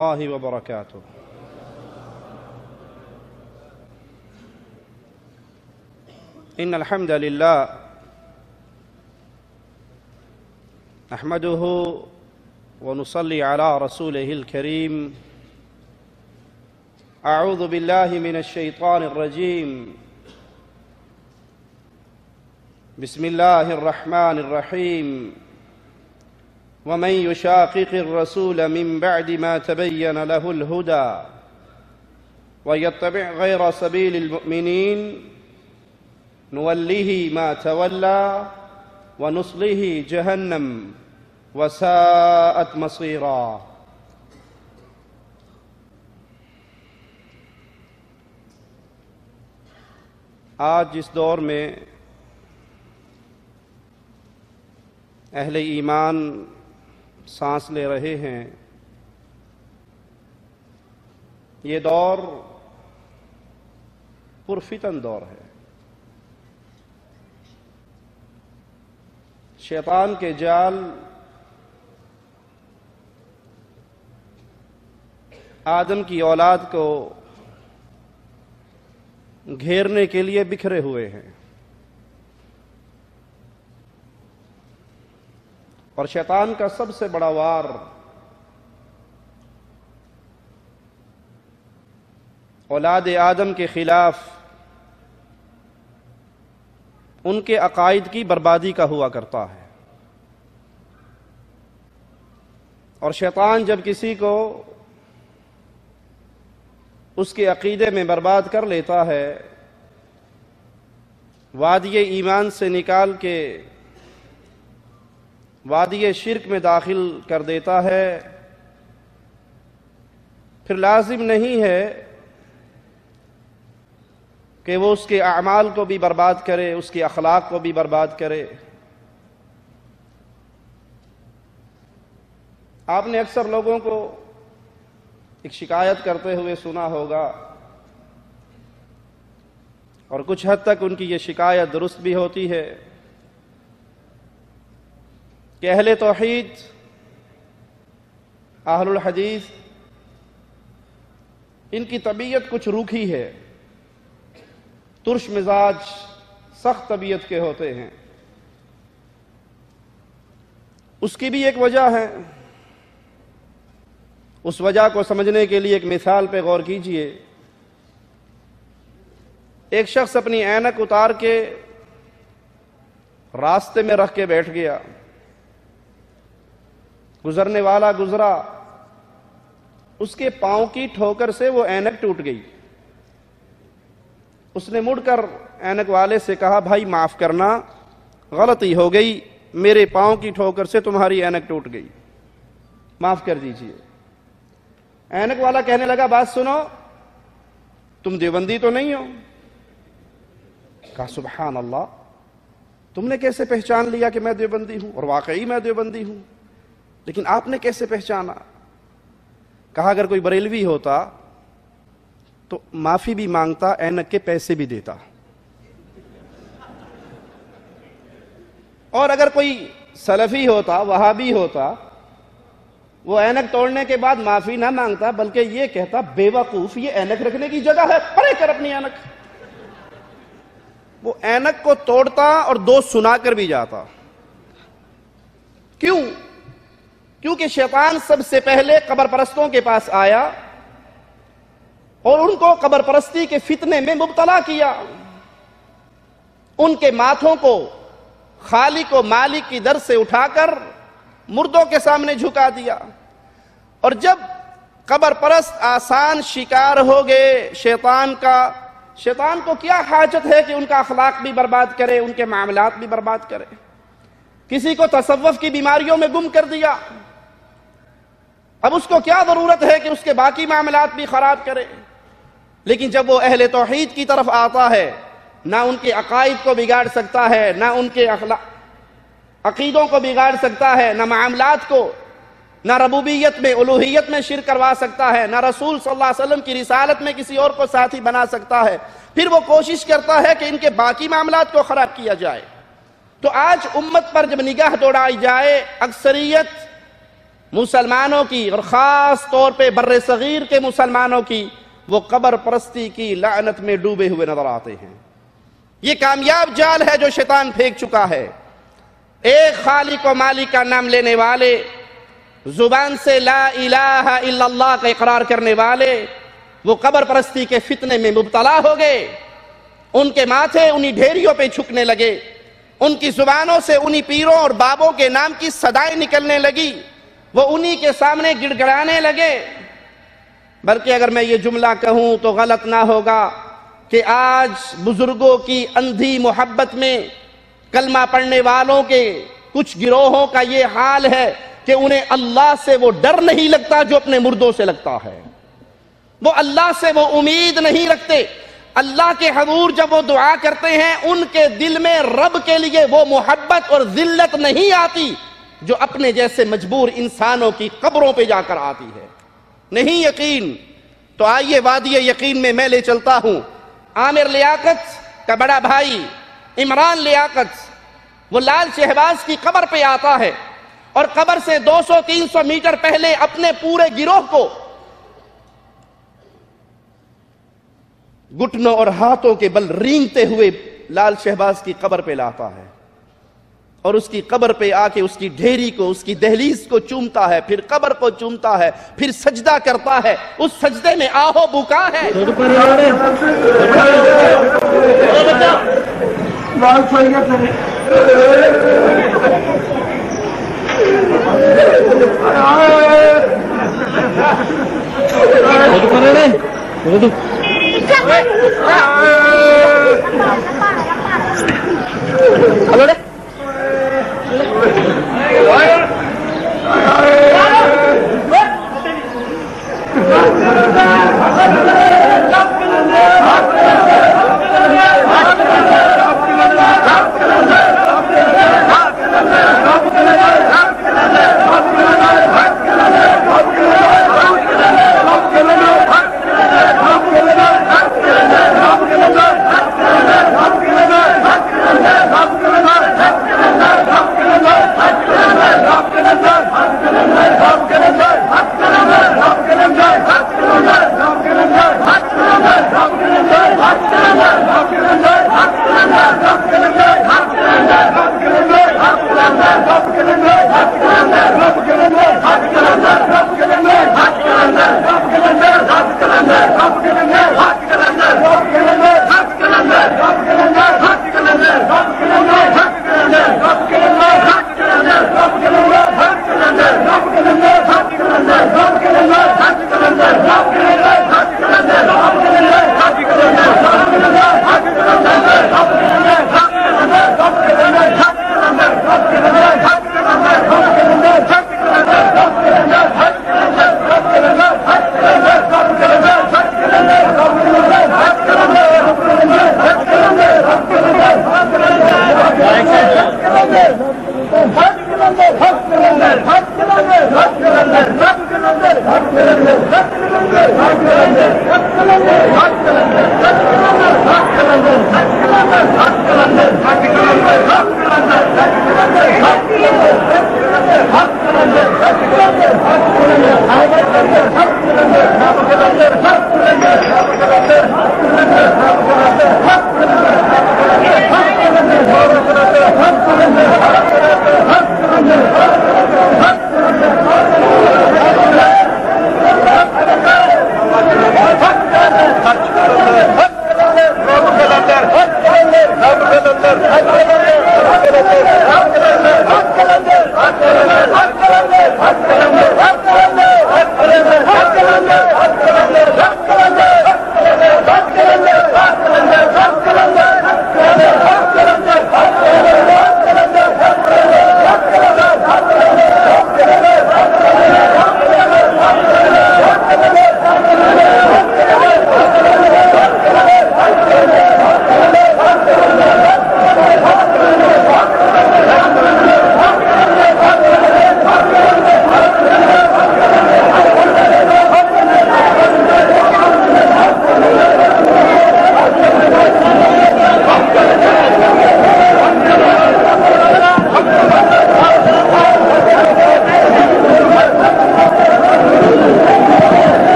الله وبركاته. إن الحمد لله نحمده ونصلي على رسوله الكريم. أعوذ بالله من الشيطان الرجيم. بسم الله الرحمن الرحيم. ومن يشاقق الرسول من بعد ما تبين له الهدى ويتبع غير سبيل المؤمنين نوله ما تولى ونصله جهنم وساءت مصيرا. آج جس دور میں اہل ایمان سانس لے رہے ہیں، یہ دور پرفتن دور ہے. شیطان کے جال آدم کی اولاد کو گھیرنے کے لیے بکھرے ہوئے ہیں، اور شیطان کا سب سے بڑا وار اولاد آدم کے خلاف ان کے عقائد کی بربادی کا ہوا کرتا ہے. اور شیطان جب کسی کو اس کے عقیدے میں برباد کر لیتا ہے، وادی ایمان سے نکال کے وادی شرک میں داخل کر دیتا ہے، پھر لازم نہیں ہے کہ وہ اس کے اعمال کو بھی برباد کرے، اس کے اخلاق کو بھی برباد کرے. آپ نے اکثر لوگوں کو ایک شکایت کرتے ہوئے سنا ہوگا، اور کچھ حد تک ان کی یہ شکایت درست بھی ہوتی ہے، کہ اہل توحید، اہل الحدیث، ان کی طبیعت کچھ روکھی ہے، ترش مزاج، سخت طبیعت کے ہوتے ہیں. اس کی بھی ایک وجہ ہے. اس وجہ کو سمجھنے کے لیے ایک مثال پہ غور کیجئے. ایک شخص اپنی اینک اتار کے راستے میں رکھ کے بیٹھ گیا. گزرنے والا گزرا، اس کے پاؤں کی ٹھوکر سے وہ اینک ٹوٹ گئی. اس نے مڑ کر اینک والے سے کہا، بھائی معاف کرنا، غلطی ہو گئی، میرے پاؤں کی ٹھوکر سے تمہاری اینک ٹوٹ گئی، معاف کر دیجئے. اینک والا کہنے لگا، بات سنو، تم دیوبندی تو نہیں ہو؟ کہا سبحان اللہ، تم نے کیسے پہچان لیا کہ میں دیوبندی ہوں؟ اور واقعی میں دیوبندی ہوں، لیکن آپ نے کیسے پہچانا؟ کہا اگر کوئی بریلوی ہوتا تو معافی بھی مانگتا، اینک کے پیسے بھی دیتا، اور اگر کوئی سلفی ہوتا، وہابی ہوتا، وہ اینک توڑنے کے بعد معافی نہ مانگتا، بلکہ یہ کہتا، بے وقوف، یہ اینک رکھنے کی جگہ ہے، پڑے کر اپنی اینک. وہ اینک کو توڑتا اور دو سنا کر بھی جاتا. کیوں؟ کیونکہ شیطان سب سے پہلے قبر پرستوں کے پاس آیا اور ان کو قبر پرستی کے فتنے میں مبتلا کیا. ان کے ماتھوں کو خالق و مالک کی در سے اٹھا کر مردوں کے سامنے جھکا دیا. اور جب قبر پرست آسان شکار ہو گئے شیطان کا، شیطان کو کیا حاجت ہے کہ ان کا اخلاق بھی برباد کرے، ان کے معاملات بھی برباد کرے. کسی کو تصوف کی بیماریوں میں گم کر دیا، اب اس کو کیا ضرورت ہے کہ اس کے باقی معاملات بھی خراب کرے. لیکن جب وہ اہل توحید کی طرف آتا ہے، نہ ان کے عقائد کو بگاڑ سکتا ہے، نہ ان کے عقیدوں کو بگاڑ سکتا ہے، نہ معاملات کو، نہ ربوبیت میں الوہیت میں شرک کروا سکتا ہے، نہ رسول صلی اللہ علیہ وسلم کی رسالت میں کسی اور کو ساتھی بنا سکتا ہے. پھر وہ کوشش کرتا ہے کہ ان کے باقی معاملات کو خراب کیا جائے. تو آج امت پر جب نگاہ دوڑائی جائے، اکثریت مسلمانوں کی اور خاص طور پہ بر صغیر کے مسلمانوں کی وہ قبر پرستی کی لعنت میں ڈوبے ہوئے نظر آتے ہیں۔ یہ کامیاب جال ہے جو شیطان پھینک چکا ہے۔ ایک خالق و مالک کا نام لینے والے، زبان سے لا الہ الا اللہ کا اقرار کرنے والے، وہ قبر پرستی کے فتنے میں مبتلا ہو گئے۔ ان کے ماتھے انہی ڈھیریوں پہ جھکنے لگے، ان کی زبانوں سے انہی پیروں اور بابوں کے نام کی صدائیں نکلنے لگی، وہ انہی کے سامنے گڑ گڑانے لگے۔ بلکہ اگر میں یہ جملہ کہوں تو غلط نہ ہوگا کہ آج بزرگوں کی اندھی محبت میں کلمہ پڑھنے والوں کے کچھ گروہوں کا یہ حال ہے کہ انہیں اللہ سے وہ ڈر نہیں لگتا جو اپنے مردوں سے لگتا ہے، وہ اللہ سے وہ امید نہیں رکھتے۔ اللہ کے حضور جب وہ دعا کرتے ہیں ان کے دل میں رب کے لیے وہ محبت اور ذلت نہیں آتی جو اپنے جیسے مجبور انسانوں کی قبروں پہ جا کر آتی ہے۔ نہیں یقین تو آئیے وادی یقین میں لے چلتا ہوں۔ عامر لیاقت کا بڑا بھائی عمران لیاقت وہ لال شہباز کی قبر پہ آتا ہے اور قبر سے 200-300 میٹر پہلے اپنے پورے گروہ کو گھٹنوں اور ہاتھوں کے بل رینگتے ہوئے لال شہباز کی قبر پہ لاتا ہے اور اس کی قبر پہ آ کے اس کی ڈھیری کو، اس کی دہلیز کو چومتا ہے، پھر قبر کو چومتا ہے، پھر سجدہ کرتا ہے۔ اس سجدے میں آہو بکا ہے۔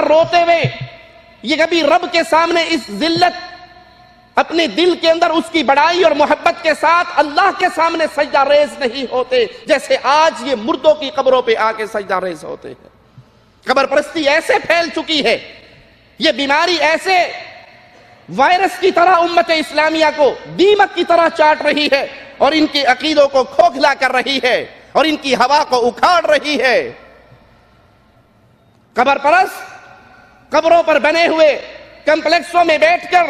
طرح روتے ہوئے، یہ کبھی رب کے سامنے اس ذلت اپنے دل کے اندر اس کی بڑائی اور محبت کے ساتھ اللہ کے سامنے سجدہ ریز نہیں ہوتے جیسے آج یہ مردوں کی قبروں پہ آ کے سجدہ ریز ہوتے ہیں۔ قبر پرستی ایسے پھیل چکی ہے، یہ بیماری ایسے وائرس کی طرح امت اسلامیہ کو دیمک کی طرح چاٹ رہی ہے اور ان کے عقیدوں کو کھوکھلا کر رہی ہے اور ان کی ہوا کو اکھاڑ رہی ہے۔ قبر پرست قبروں پر بنے ہوئے کمپلیکسوں میں بیٹھ کر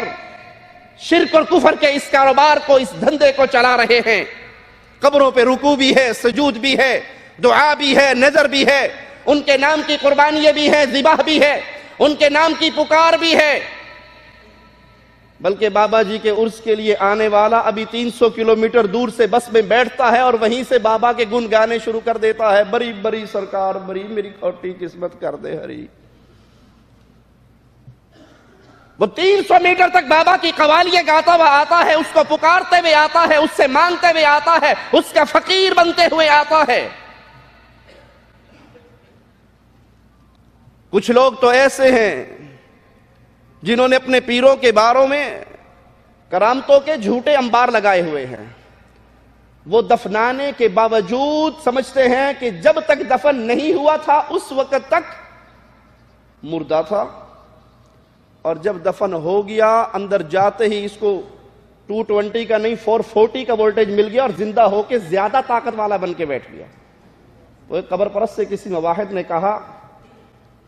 شرک اور کفر کے اس کاروبار کو، اس دھندے کو چلا رہے ہیں۔ قبروں پہ رکوع بھی ہے، سجود بھی ہے، دعا بھی ہے، نظر بھی ہے، ان کے نام کی قربانیاں بھی ہیں، ذبح بھی ہے، ان کے نام کی پکار بھی ہے۔ بلکہ بابا جی کے عرس کے لیے آنے والا ابھی 300 کلومیٹر دور سے بس میں بیٹھتا ہے اور وہیں سے بابا کے گن گانے شروع کر دیتا ہے، بری بری سرکار بری میری کھوٹی قسمت کر دے ہری۔ وہ 300 میٹر تک بابا کی قوالیاں گاتا ہوا آتا ہے، اس کو پکارتے ہوئے آتا ہے، اس سے مانگتے ہوئے آتا ہے، اس کا فقیر بنتے ہوئے آتا ہے۔ کچھ لوگ تو ایسے ہیں جنہوں نے اپنے پیروں کے باروں میں کرامتوں کے جھوٹے انبار لگائے ہوئے ہیں۔ وہ دفنانے کے باوجود سمجھتے ہیں کہ جب تک دفن نہیں ہوا تھا اس وقت تک مردہ تھا، اور جب دفن ہو گیا اندر جاتے ہی اس کو 220 کا نہیں 440 کا وولٹیج مل گیا اور زندہ ہو کے زیادہ طاقت والا بن کے بیٹھ گیا۔ وہ ایک قبر پرست سے کسی مواحد نے کہا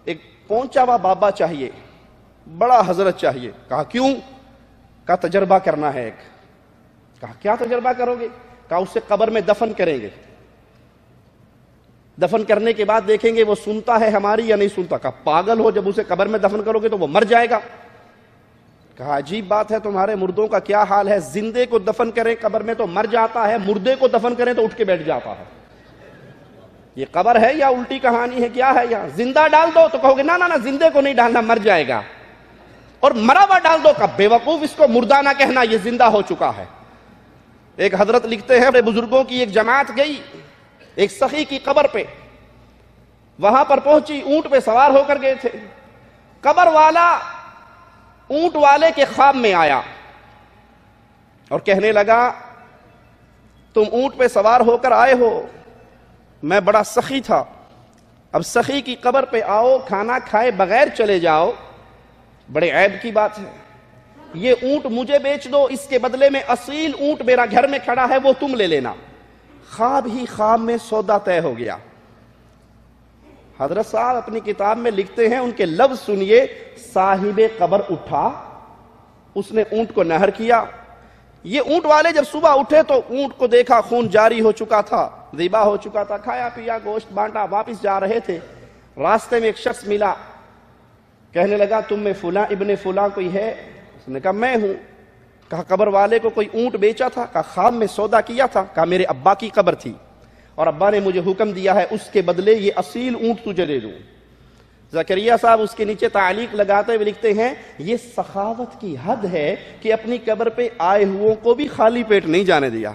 ایک پہنچا ہوا بابا چاہیے، بڑا حضرت چاہیے۔ کہا کیوں؟ کہا تجربہ کرنا ہے ایک۔ کہا کیا تجربہ کرو گے؟ کہا اسے قبر میں دفن کریں گے، دفن کرنے کے بعد دیکھیں گے وہ سنتا ہے ہماری یا نہیں سنتا۔ کہا پاگل ہو، جب اسے قبر میں دفن کرو گے تو وہ مر جائے گا۔ کہا عجیب بات ہے، تمہارے مردوں کا کیا حال ہے، زندے کو دفن کریں قبر میں تو مر جاتا ہے، مردے کو دفن کریں تو اٹھ کے بیٹھ جاتا ہے۔ یہ قبر ہے یا الٹی کہانی ہے، کیا ہے یہاں؟ زندہ ڈال دو تو کہو گے نا نا نا زندے کو نہیں ڈالنا، مر جائے گا، اور مرا ہوا ڈال دو۔ کا بے وقوف، اس کو مردہ نہ کہنا، یہ زندہ ہو چکا ہے۔ ایک حضرت لکھتے ہیں بزرگوں کی ایک جماعت گئی ایک سخی کی قبر پہ، وہاں پر پہنچی، اونٹ پہ سوار ہو کر گئے تھے۔ قبر والا اونٹ والے کے خواب میں آیا اور کہنے لگا تم اونٹ پہ سوار ہو کر آئے ہو، میں بڑا سخی تھا، اب سخی کی قبر پہ آؤ، کھانا کھائے بغیر چلے جاؤ، بڑے عیب کی بات ہے۔ یہ اونٹ مجھے بیچ دو، اس کے بدلے میں اصیل اونٹ میرا گھر میں کھڑا ہے وہ تم لے لینا۔ خواب ہی خواب میں سودا طے ہو گیا۔ حضرت صاحب اپنی کتاب میں لکھتے ہیں، ان کے لفظ سنیے، صاحب قبر اٹھا، اس نے اونٹ کو نہر کیا۔ یہ اونٹ والے جب صبح اٹھے تو اونٹ کو دیکھا خون جاری ہو چکا تھا، ذبح ہو چکا تھا، کھایا پیا گوشت بانٹا، واپس جا رہے تھے، راستے میں ایک شخص ملا، کہنے لگا تم میں فلاں ابن فلاں کوئی ہے؟ اس نے کہا میں ہوں۔ کہا قبر والے کو کوئی اونٹ بیچا تھا؟ کہا خواب میں سودا کیا تھا۔ کہا میرے ابا کی قبر تھی اور ابا نے مجھے حکم دیا ہے اس کے بدلے یہ اصیل اونٹ تجھے دے دوں۔ زکریا صاحب اس کے نیچے تعلیق لگاتے ہوئے لکھتے ہیں یہ سخاوت کی حد ہے کہ اپنی قبر پہ آئے ہوئوں کو بھی خالی پیٹ نہیں جانے دیا۔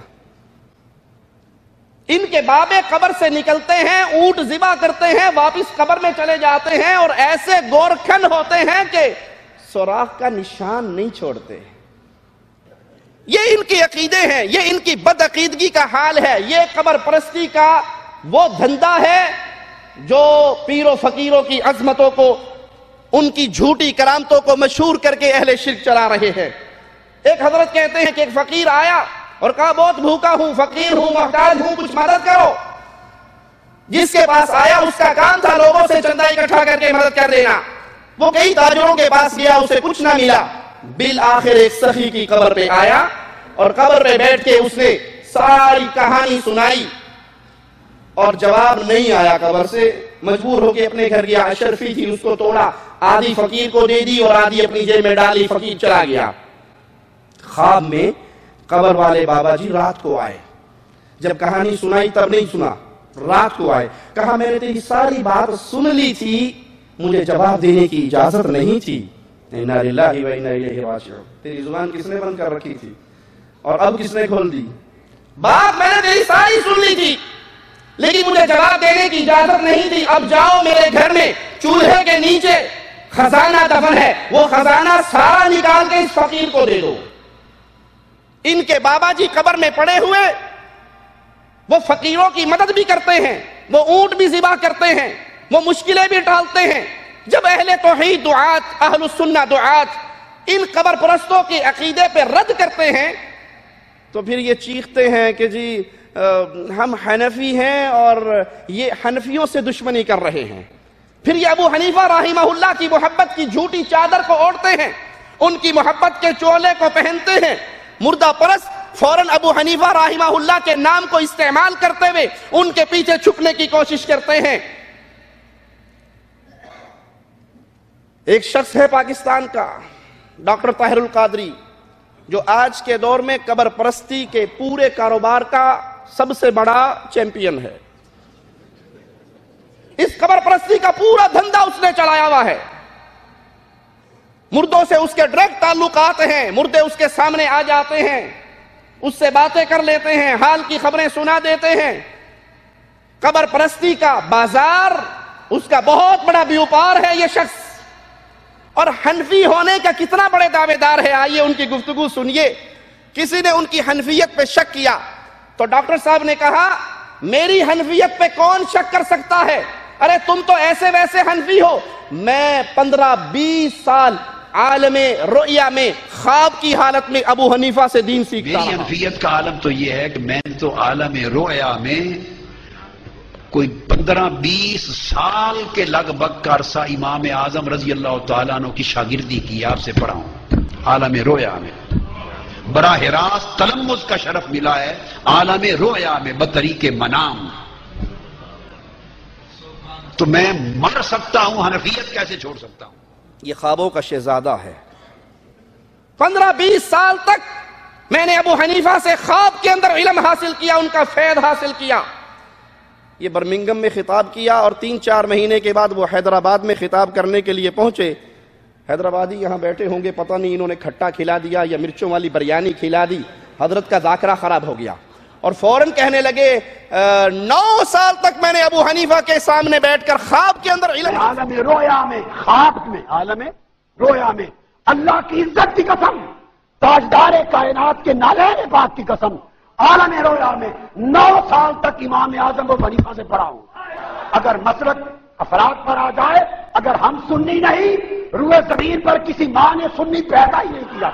ان کے بابے قبر سے نکلتے ہیں، اونٹ ذبح کرتے ہیں، واپس قبر میں چلے جاتے ہیں اور ایسے گورکھن ہوتے ہیں کہ سوراخ کا نشان نہیں چھوڑتے۔ یہ ان کے عقیدے ہیں، یہ ان کی بدعقیدگی کا حال ہے، یہ قبر پرستی کا وہ دھندا ہے جو پیر و فقیروں کی عظمتوں کو، ان کی جھوٹی کرامتوں کو مشہور کر کے اہل شرک چلا رہے ہیں۔ ایک حضرت کہتے ہیں کہ ایک فقیر آیا اور کہا بہت بھوکا ہوں، فقیر ہوں، محتاج ہوں، کچھ مدد کرو۔ جس کے پاس آیا اس کا کام تھا لوگوں سے چندہ اکٹھا کر کے مدد کر دینا۔ وہ کئی تاجروں کے پاس گیا، اسے کچھ نہ ملا، بالآخر ایک سخی کی قبر پہ آیا اور قبر پہ بیٹھ کے اس نے ساری کہانی سنائی اور جواب نہیں آیا قبر سے، مجبور ہو کے اپنے گھر گیا۔ اشرفی تھی، اس کو توڑا، آدھی فقیر کو دے دی اور آدھی اپنی جیب میں ڈالی، فقیر چلا گیا۔ خواب میں قبر والے بابا جی رات کو آئے، جب کہانی سنائی تب نہیں سنا، رات کو آئے، کہا میں نے تیری ساری بات سن لی تھی، مجھے جواب دینے کی اجازت نہیں تھی۔ انا للہ و انا الیہ راجعون۔ تیری زبان کس نے بند کر رکھی تھی اور اب کس نے کھول دی؟ بات میں نے تیری ساری سن لی تھی لیکن مجھے جواب دینے کی اجازت نہیں تھی۔ اب جاؤ میرے گھر میں چولہے کے نیچے خزانہ دفن ہے، وہ خزانہ سارا نکال کے اس فقیر کو دے دو۔ ان کے بابا جی قبر میں پڑے ہوئے وہ فقیروں کی مدد بھی کرتے ہیں، وہ اونٹ بھی ذبح کرتے ہیں، وہ مشکلیں بھی ٹالتے ہیں۔ جب اہل توحید دعات، اہل السنہ دعات ان قبر پرستوں کے عقیدے پہ رد کرتے ہیں تو پھر یہ چیختے ہیں کہ جی ہم حنفی ہیں اور یہ حنفیوں سے دشمنی کر رہے ہیں۔ پھر یہ ابو حنیفہ رحمہ اللہ کی محبت کی جھوٹی چادر کو اوڑھتے ہیں، ان کی محبت کے چولے کو پہنتے ہیں۔ مردہ پرست فوراً ابو حنیفہ رحمہ اللہ کے نام کو استعمال کرتے ہوئے ان کے پیچھے چھپنے کی کوشش کرتے ہیں۔ ایک شخص ہے پاکستان کا ڈاکٹر طاہر القادری، جو آج کے دور میں قبر پرستی کے پورے کاروبار کا سب سے بڑا چیمپئن ہے۔ اس قبر پرستی کا پورا دھندا اس نے چلایا ہوا ہے۔ مردوں سے اس کے ڈائریکٹ تعلقات ہیں، مردے اس کے سامنے آ جاتے ہیں، اس سے باتیں کر لیتے ہیں، حال کی خبریں سنا دیتے ہیں۔ قبر پرستی کا بازار اس کا بہت بڑا بیوپار ہے یہ شخص، اور حنفی ہونے کا کتنا بڑے دعوے دار ہے۔ آئیے ان کی گفتگو سنیے۔ کسی نے ان کی حنفیت پہ شک کیا تو ڈاکٹر صاحب نے کہا میری حنفیت پہ کون شک کر سکتا ہے؟ ارے تم تو ایسے ویسے حنفی ہو، میں 15-20 سال عالم رؤیا میں خواب کی حالت میں ابو حنیفہ سے دین سیکھتا رہا۔ میری حنفیت کا عالم تو یہ ہے کہ میں تو عالم رؤیا میں کوئی 15-20 سال کے لگ بھگ کا عرصہ امام اعظم رضی اللہ تعالیٰ عنہ کی شاگردی کی، آپ سے پڑھا ہوں عالم رؤیا میں۔ براہ راست تلمذ کا شرف ملا ہے عالم رؤیا میں بطریق منام۔ تو میں مر سکتا ہوں، حنفیت کیسے چھوڑ سکتا ہوں؟ یہ خوابوں کا شہزادہ ہے۔ 15-20 سال تک میں نے ابو حنیفہ سے خواب کے اندر علم حاصل کیا، ان کا فیض حاصل کیا۔ یہ برمنگم میں خطاب کیا اور 3-4 مہینے کے بعد وہ حیدرآباد میں خطاب کرنے کے لیے پہنچے۔ حیدرآبادی یہاں بیٹھے ہوں گے، پتہ نہیں انہوں نے کھٹا کھلا دیا یا مرچوں والی بریانی کھلا دی، حضرت کا ذاکرہ خراب ہو گیا اور فوراً کہنے لگے 9 سال تک میں نے ابو حنیفہ کے سامنے بیٹھ کر خواب کے اندر علم عالم رویا میں، خواب میں، عالم رویا میں اللہ کی عزت کی قسم، تاجدار کائنات کے نالین پاک کی قسم، عالم رویا میں 9 سال تک امام اعظم ابو حنیفہ سے پڑھا ہوں۔ اگر مسلک افراد پر آ جائے، اگر ہم سنی نہیں، روئے زمین پر کسی ماں نے سنی پیدا ہی نہیں کیا۔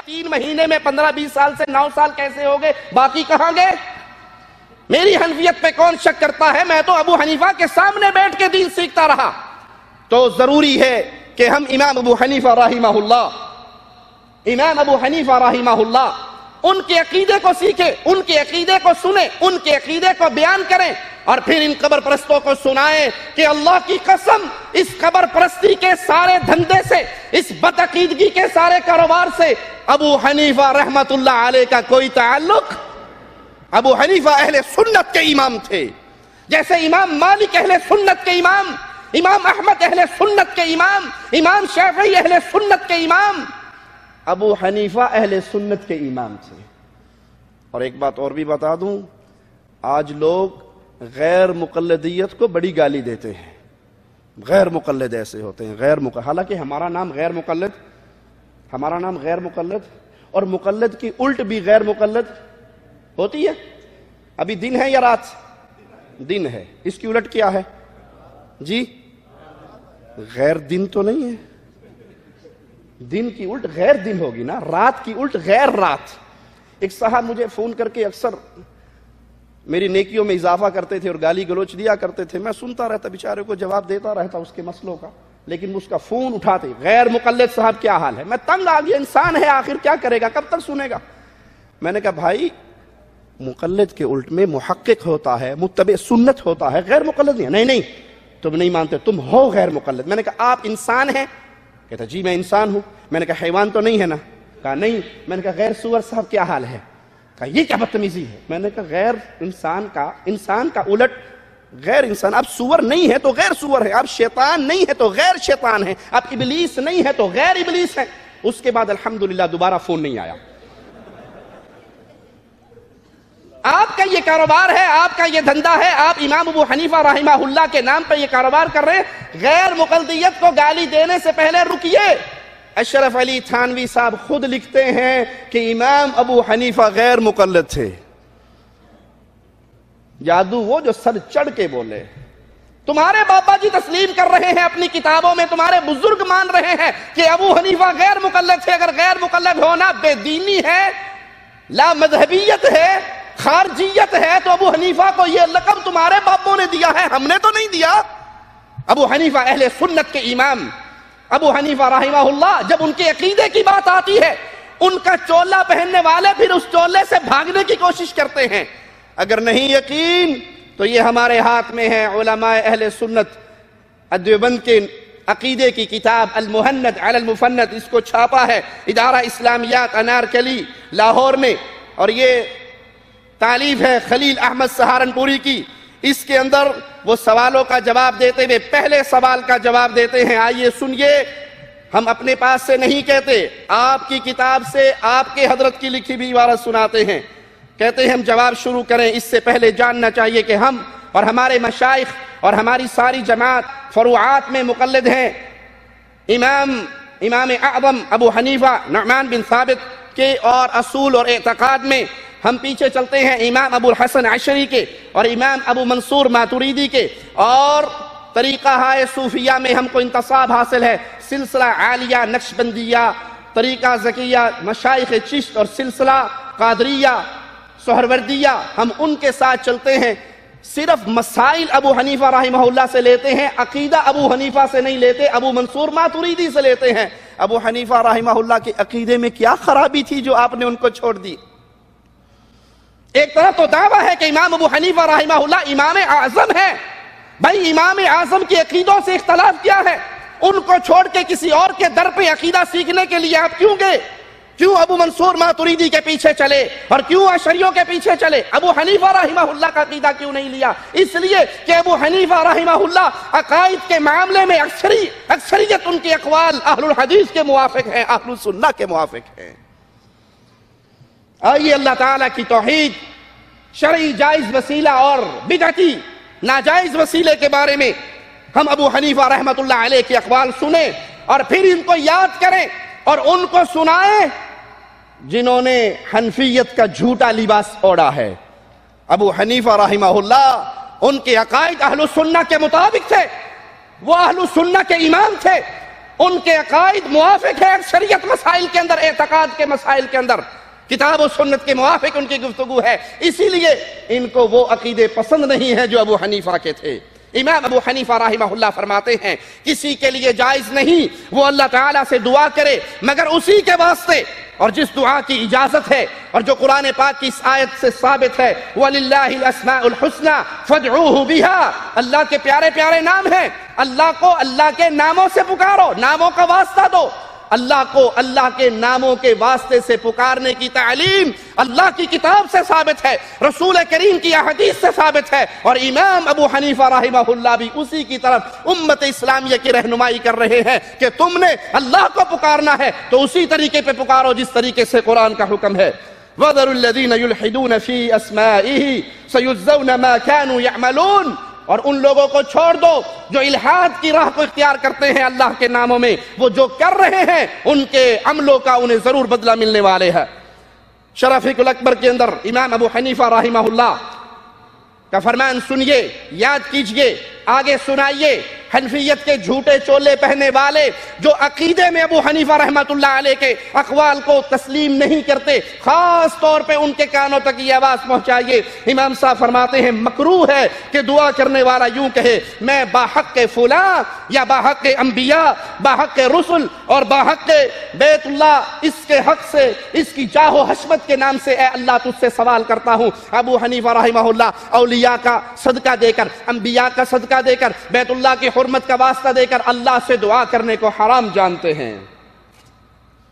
3 مہینے میں 15-20 سال سے 9 سال کیسے ہو گئے؟ باقی کہاں گئے؟ میری حنفیت پہ کون شک کرتا ہے؟ میں تو ابو حنیفہ کے سامنے بیٹھ کے دین سیکھتا رہا۔ تو ضروری ہے کہ ہم امام ابو حنیفہ رحمہ اللہ ان کے عقیدے کو سیکھیں، ان کے عقیدے کو سنیں، ان کے عقیدے کو بیان کریں، اور پھر ان قبر پرستوں کو سنائیں کہ اللہ کی قسم اس قبر پرستی کے سارے دھندے سے، اس بدعقیدگی کے سارے کاروبار سے ابو حنیفہ رحمت اللہ علیہ کا کوئی تعلق۔ ابو حنیفہ اہل سنت کے امام تھے، جیسے امام مالک اہل سنت کے امام، امام احمد اہل سنت کے امام، امام شافعی اہل سنت کے امام، ابو حنیفہ اہل سنت کے امام تھے۔ اور ایک بات اور بھی بتا دوں، آج لوگ غیر مقلدیت کو بڑی گالی دیتے ہیں۔ غیر مقلد ایسے ہوتے ہیں، حالانکہ ہمارا نام غیر مقلد، اور مقلد کی الٹ بھی غیر مقلد ہوتی ہے۔ ابھی دن ہے یا رات؟ دن ہے، اس کی الٹ کیا ہے جی؟ غیر دن تو نہیں ہے، دن کی الٹ غیر دن ہوگی نا، رات کی الٹ غیر رات۔ ایک صاحب مجھے فون کر کے اکثر میری نیکیوں میں اضافہ کرتے تھے اور گالی گلوچ دیا کرتے تھے، میں سنتا رہتا، بیچارے کو جواب دیتا رہتا اس کے مسئلوں کا، لیکن اس کا فون اٹھاتے غیر مقلد صاحب کیا حال ہے؟ میں تنگ آ گیا، انسان ہے آخر کیا کرے گا، کب تک سنے گا؟ میں نے کہا بھائی مقلد کے الٹ میں محقق ہوتا ہے، متبع سنت ہوتا ہے، غیر مقلد نہیں۔ نہیں تم نہیں مانتے، تم ہو غیر مقلد۔ میں نے کہا آپ انسان ہیں؟ کہتا جی میں انسان ہوں۔ میں نے کہا حیوان تو نہیں ہے نا؟ کہا نہیں۔ میں نے کہا غیر سور صاحب کیا حال ہے؟ کہا یہ کیا بدتمیزی ہے؟ میں نے کہا غیر انسان کا الٹ غیر انسان۔ اب سور نہیں ہے تو غیر سور ہے، اب شیطان نہیں ہے تو غیر شیطان ہے، اب ابلیس نہیں ہے تو غیر ابلیس ہے۔ اس کے بعد الحمدللہ دوبارہ فون نہیں آیا۔ آپ کا یہ کاروبار ہے، آپ کا یہ دھندا ہے، آپ امام ابو حنیفہ رحمہ اللہ کے نام پہ یہ کاروبار کر رہے ہیں، غیر مقلدیت کو گالی دینے سے پہلے رکیے۔ اشرف علی تھانوی صاحب خود لکھتے ہیں کہ امام ابو حنیفہ غیر مقلد تھے۔ جادو وہ جو سر چڑھ کے بولے، تمہارے بابا جی تسلیم کر رہے ہیں اپنی کتابوں میں، تمہارے بزرگ مان رہے ہیں کہ ابو حنیفہ غیر مقلد تھے۔ اگر غیر مقلد ہونا بے دینی ہے، لا مذہبیت ہے، خارجیت ہے، تو ابو حنیفہ کو یہ لقب تمہارے باپوں نے دیا ہے، ہم نے تو نہیں دیا۔ ابو حنیفہ اہل سنت کے امام، ابو حنیفہ رحمہ اللہ، جب ان کے عقیدے کی بات آتی ہے، ان کا چولا پہننے والے پھر اس چولے سے بھاگنے کی کوشش کرتے ہیں۔ اگر نہیں یقین تو یہ ہمارے ہاتھ میں ہے، علماء اہل سنت دیوبند کے عقیدے کی کتاب المہند علی المفند، اس کو چھاپا ہے ادارہ اسلامیات انارکلی لاہور میں، اور یہ تالیف ہے خلیل احمد سہارنپوری کی۔ اس کے اندر وہ سوالوں کا جواب دیتے ہوئے پہلے سوال کا جواب دیتے ہیں، آئیے سنیے۔ ہم اپنے پاس سے نہیں کہتے، آپ کی کتاب سے آپ کے حضرت کی لکھی بھی عبارت سناتے ہیں۔ کہتے ہیں ہم جواب شروع کریں، اس سے پہلے جاننا چاہیے کہ ہم اور ہمارے مشائخ اور ہماری ساری جماعت فروعات میں مقلد ہیں امام اعظم ابو حنیفہ نعمان بن ثابت کے، اور اصول اور اعتقاد میں ہم پیچھے چلتے ہیں امام ابو الحسن عشری کے اور امام ابو منصور ماتوریدی کے، اور طریقہ ہائے صوفیہ میں ہم کو انتصاب حاصل ہے، سلسلہ عالیہ نقشبندیہ، طریقہ زکیہ مشائخ چشت اور سلسلہ قادریہ سہروردیہ، ہم ان کے ساتھ چلتے ہیں۔ صرف مسائل ابو حنیفہ رحمہ اللہ سے لیتے ہیں، عقیدہ ابو حنیفہ سے نہیں لیتے، ابو منصور ماتوریدی سے لیتے ہیں۔ ابو حنیفہ رحمہ اللہ کے عقیدے میں کیا خرابی تھی جو آپ نے ان کو چھوڑ دی؟ ایک طرف تو دعویٰ ہے کہ امام ابو حنیفہ رحمہ اللہ امام اعظم ہے، بھائی امام اعظم کے عقیدوں سے اختلاف کیا ہے؟ ان کو چھوڑ کے کسی اور کے در پہ عقیدہ سیکھنے کے لیے آپ کیوں گئے؟ کیوں ابو منصور ماتوریدی کے پیچھے چلے اور کیوں اشعریوں کے پیچھے چلے؟ ابو حنیفہ رحمہ اللہ کا عقیدہ کیوں نہیں لیا؟ اس لیے کہ ابو حنیفہ رحمہ اللہ عقائد کے معاملے میں اکثریت ان کے اقوال اہل الحدیث کے موافق ہیں، اہل السنہ کے موافق ہیں۔ آئیے اللہ تعالیٰ کی توحید، شرعی جائز وسیلہ اور بدعتی ناجائز وسیلے کے بارے میں ہم ابو حنیفہ رحمۃ اللہ علیہ کے اقوال سنیں اور پھر ان کو یاد کریں اور ان کو سنائیں جنہوں نے حنفیت کا جھوٹا لباس اوڑا ہے۔ ابو حنیفہ رحمہ اللہ ان کے عقائد اہل السنہ کے مطابق تھے، وہ اہل السنہ کے امام تھے، ان کے عقائد موافق ہے اکثریت مسائل کے اندر، اعتقاد کے مسائل کے اندر کتاب و سنت کے موافق ان کی گفتگو ہے، اسی لیے ان کو وہ عقیدے پسند نہیں ہیں جو ابو حنیفہ کے تھے۔ امام ابو حنیفہ رحمہ اللہ فرماتے ہیں کسی کے لیے جائز نہیں وہ اللہ تعالیٰ سے دعا کرے مگر اسی کے واسطے اور جس دعا کی اجازت ہے اور جو قرآن پاک کی اس آیت سے ثابت ہے، وَلِلَّهِ الْأَسْمَاءُ الْحُسْنَى فَادْعُوهُ بِهَا، اللہ کے پیارے پیارے نام ہیں، اللہ کو اللہ کے ناموں سے پکارو، ناموں کا واسطہ دو، اللہ کو اللہ کے ناموں کے واسطے سے پکارنے کی تعلیم اللہ کی کتاب سے ثابت ہے، رسول کریم کی احادیث سے ثابت ہے، اور امام ابو حنیفہ رحمہ اللہ بھی اسی کی طرف امت اسلامیہ کی رہنمائی کر رہے ہیں کہ تم نے اللہ کو پکارنا ہے تو اسی طریقے پہ پکارو جس طریقے سے قرآن کا حکم ہے۔ وَذَرُوا الَّذِينَ يُلْحِدُونَ فِي أَسْمَائِهِ سَيُجْزَوْنَ مَا كَانُوا يَعْمَلُونَ، اور ان لوگوں کو چھوڑ دو جو الحاد کی راہ کو اختیار کرتے ہیں اللہ کے ناموں میں، وہ جو کر رہے ہیں ان کے عملوں کا انہیں ضرور بدلہ ملنے والے ہے۔ شرافیق الاکبر کے اندر امام ابو حنیفہ رحمہ اللہ کا فرمان سنیے، یاد کیجئے، آگے سنائیے۔ حنفیت کے جھوٹے چولے پہنے والے جو عقیدے میں ابو حنیفہ رحمۃ اللہ علیہ کے اقوال کو تسلیم نہیں کرتے، خاص طور پہ ان کے کانوں تک یہ آواز پہنچائیے۔ امام صاحب فرماتے ہیں مکروہ ہے کہ دعا کرنے والا یوں کہے میں باحق فلاں یا باحق انبیاء، باحق رسل اور باحق بیت اللہ، اس کے حق سے، اس کی جاہ و حشمت کے نام سے اے اللہ تجھ سے سوال کرتا ہوں۔ ابو حنیفہ رحمہ اللہ اولیاء کا صدقہ دے کر، انبیاء کا صدقہ دے کر، بیت اللہ کی حرمت کا واسطہ دے کر اللہ سے دعا کرنے کو حرام جانتے ہیں۔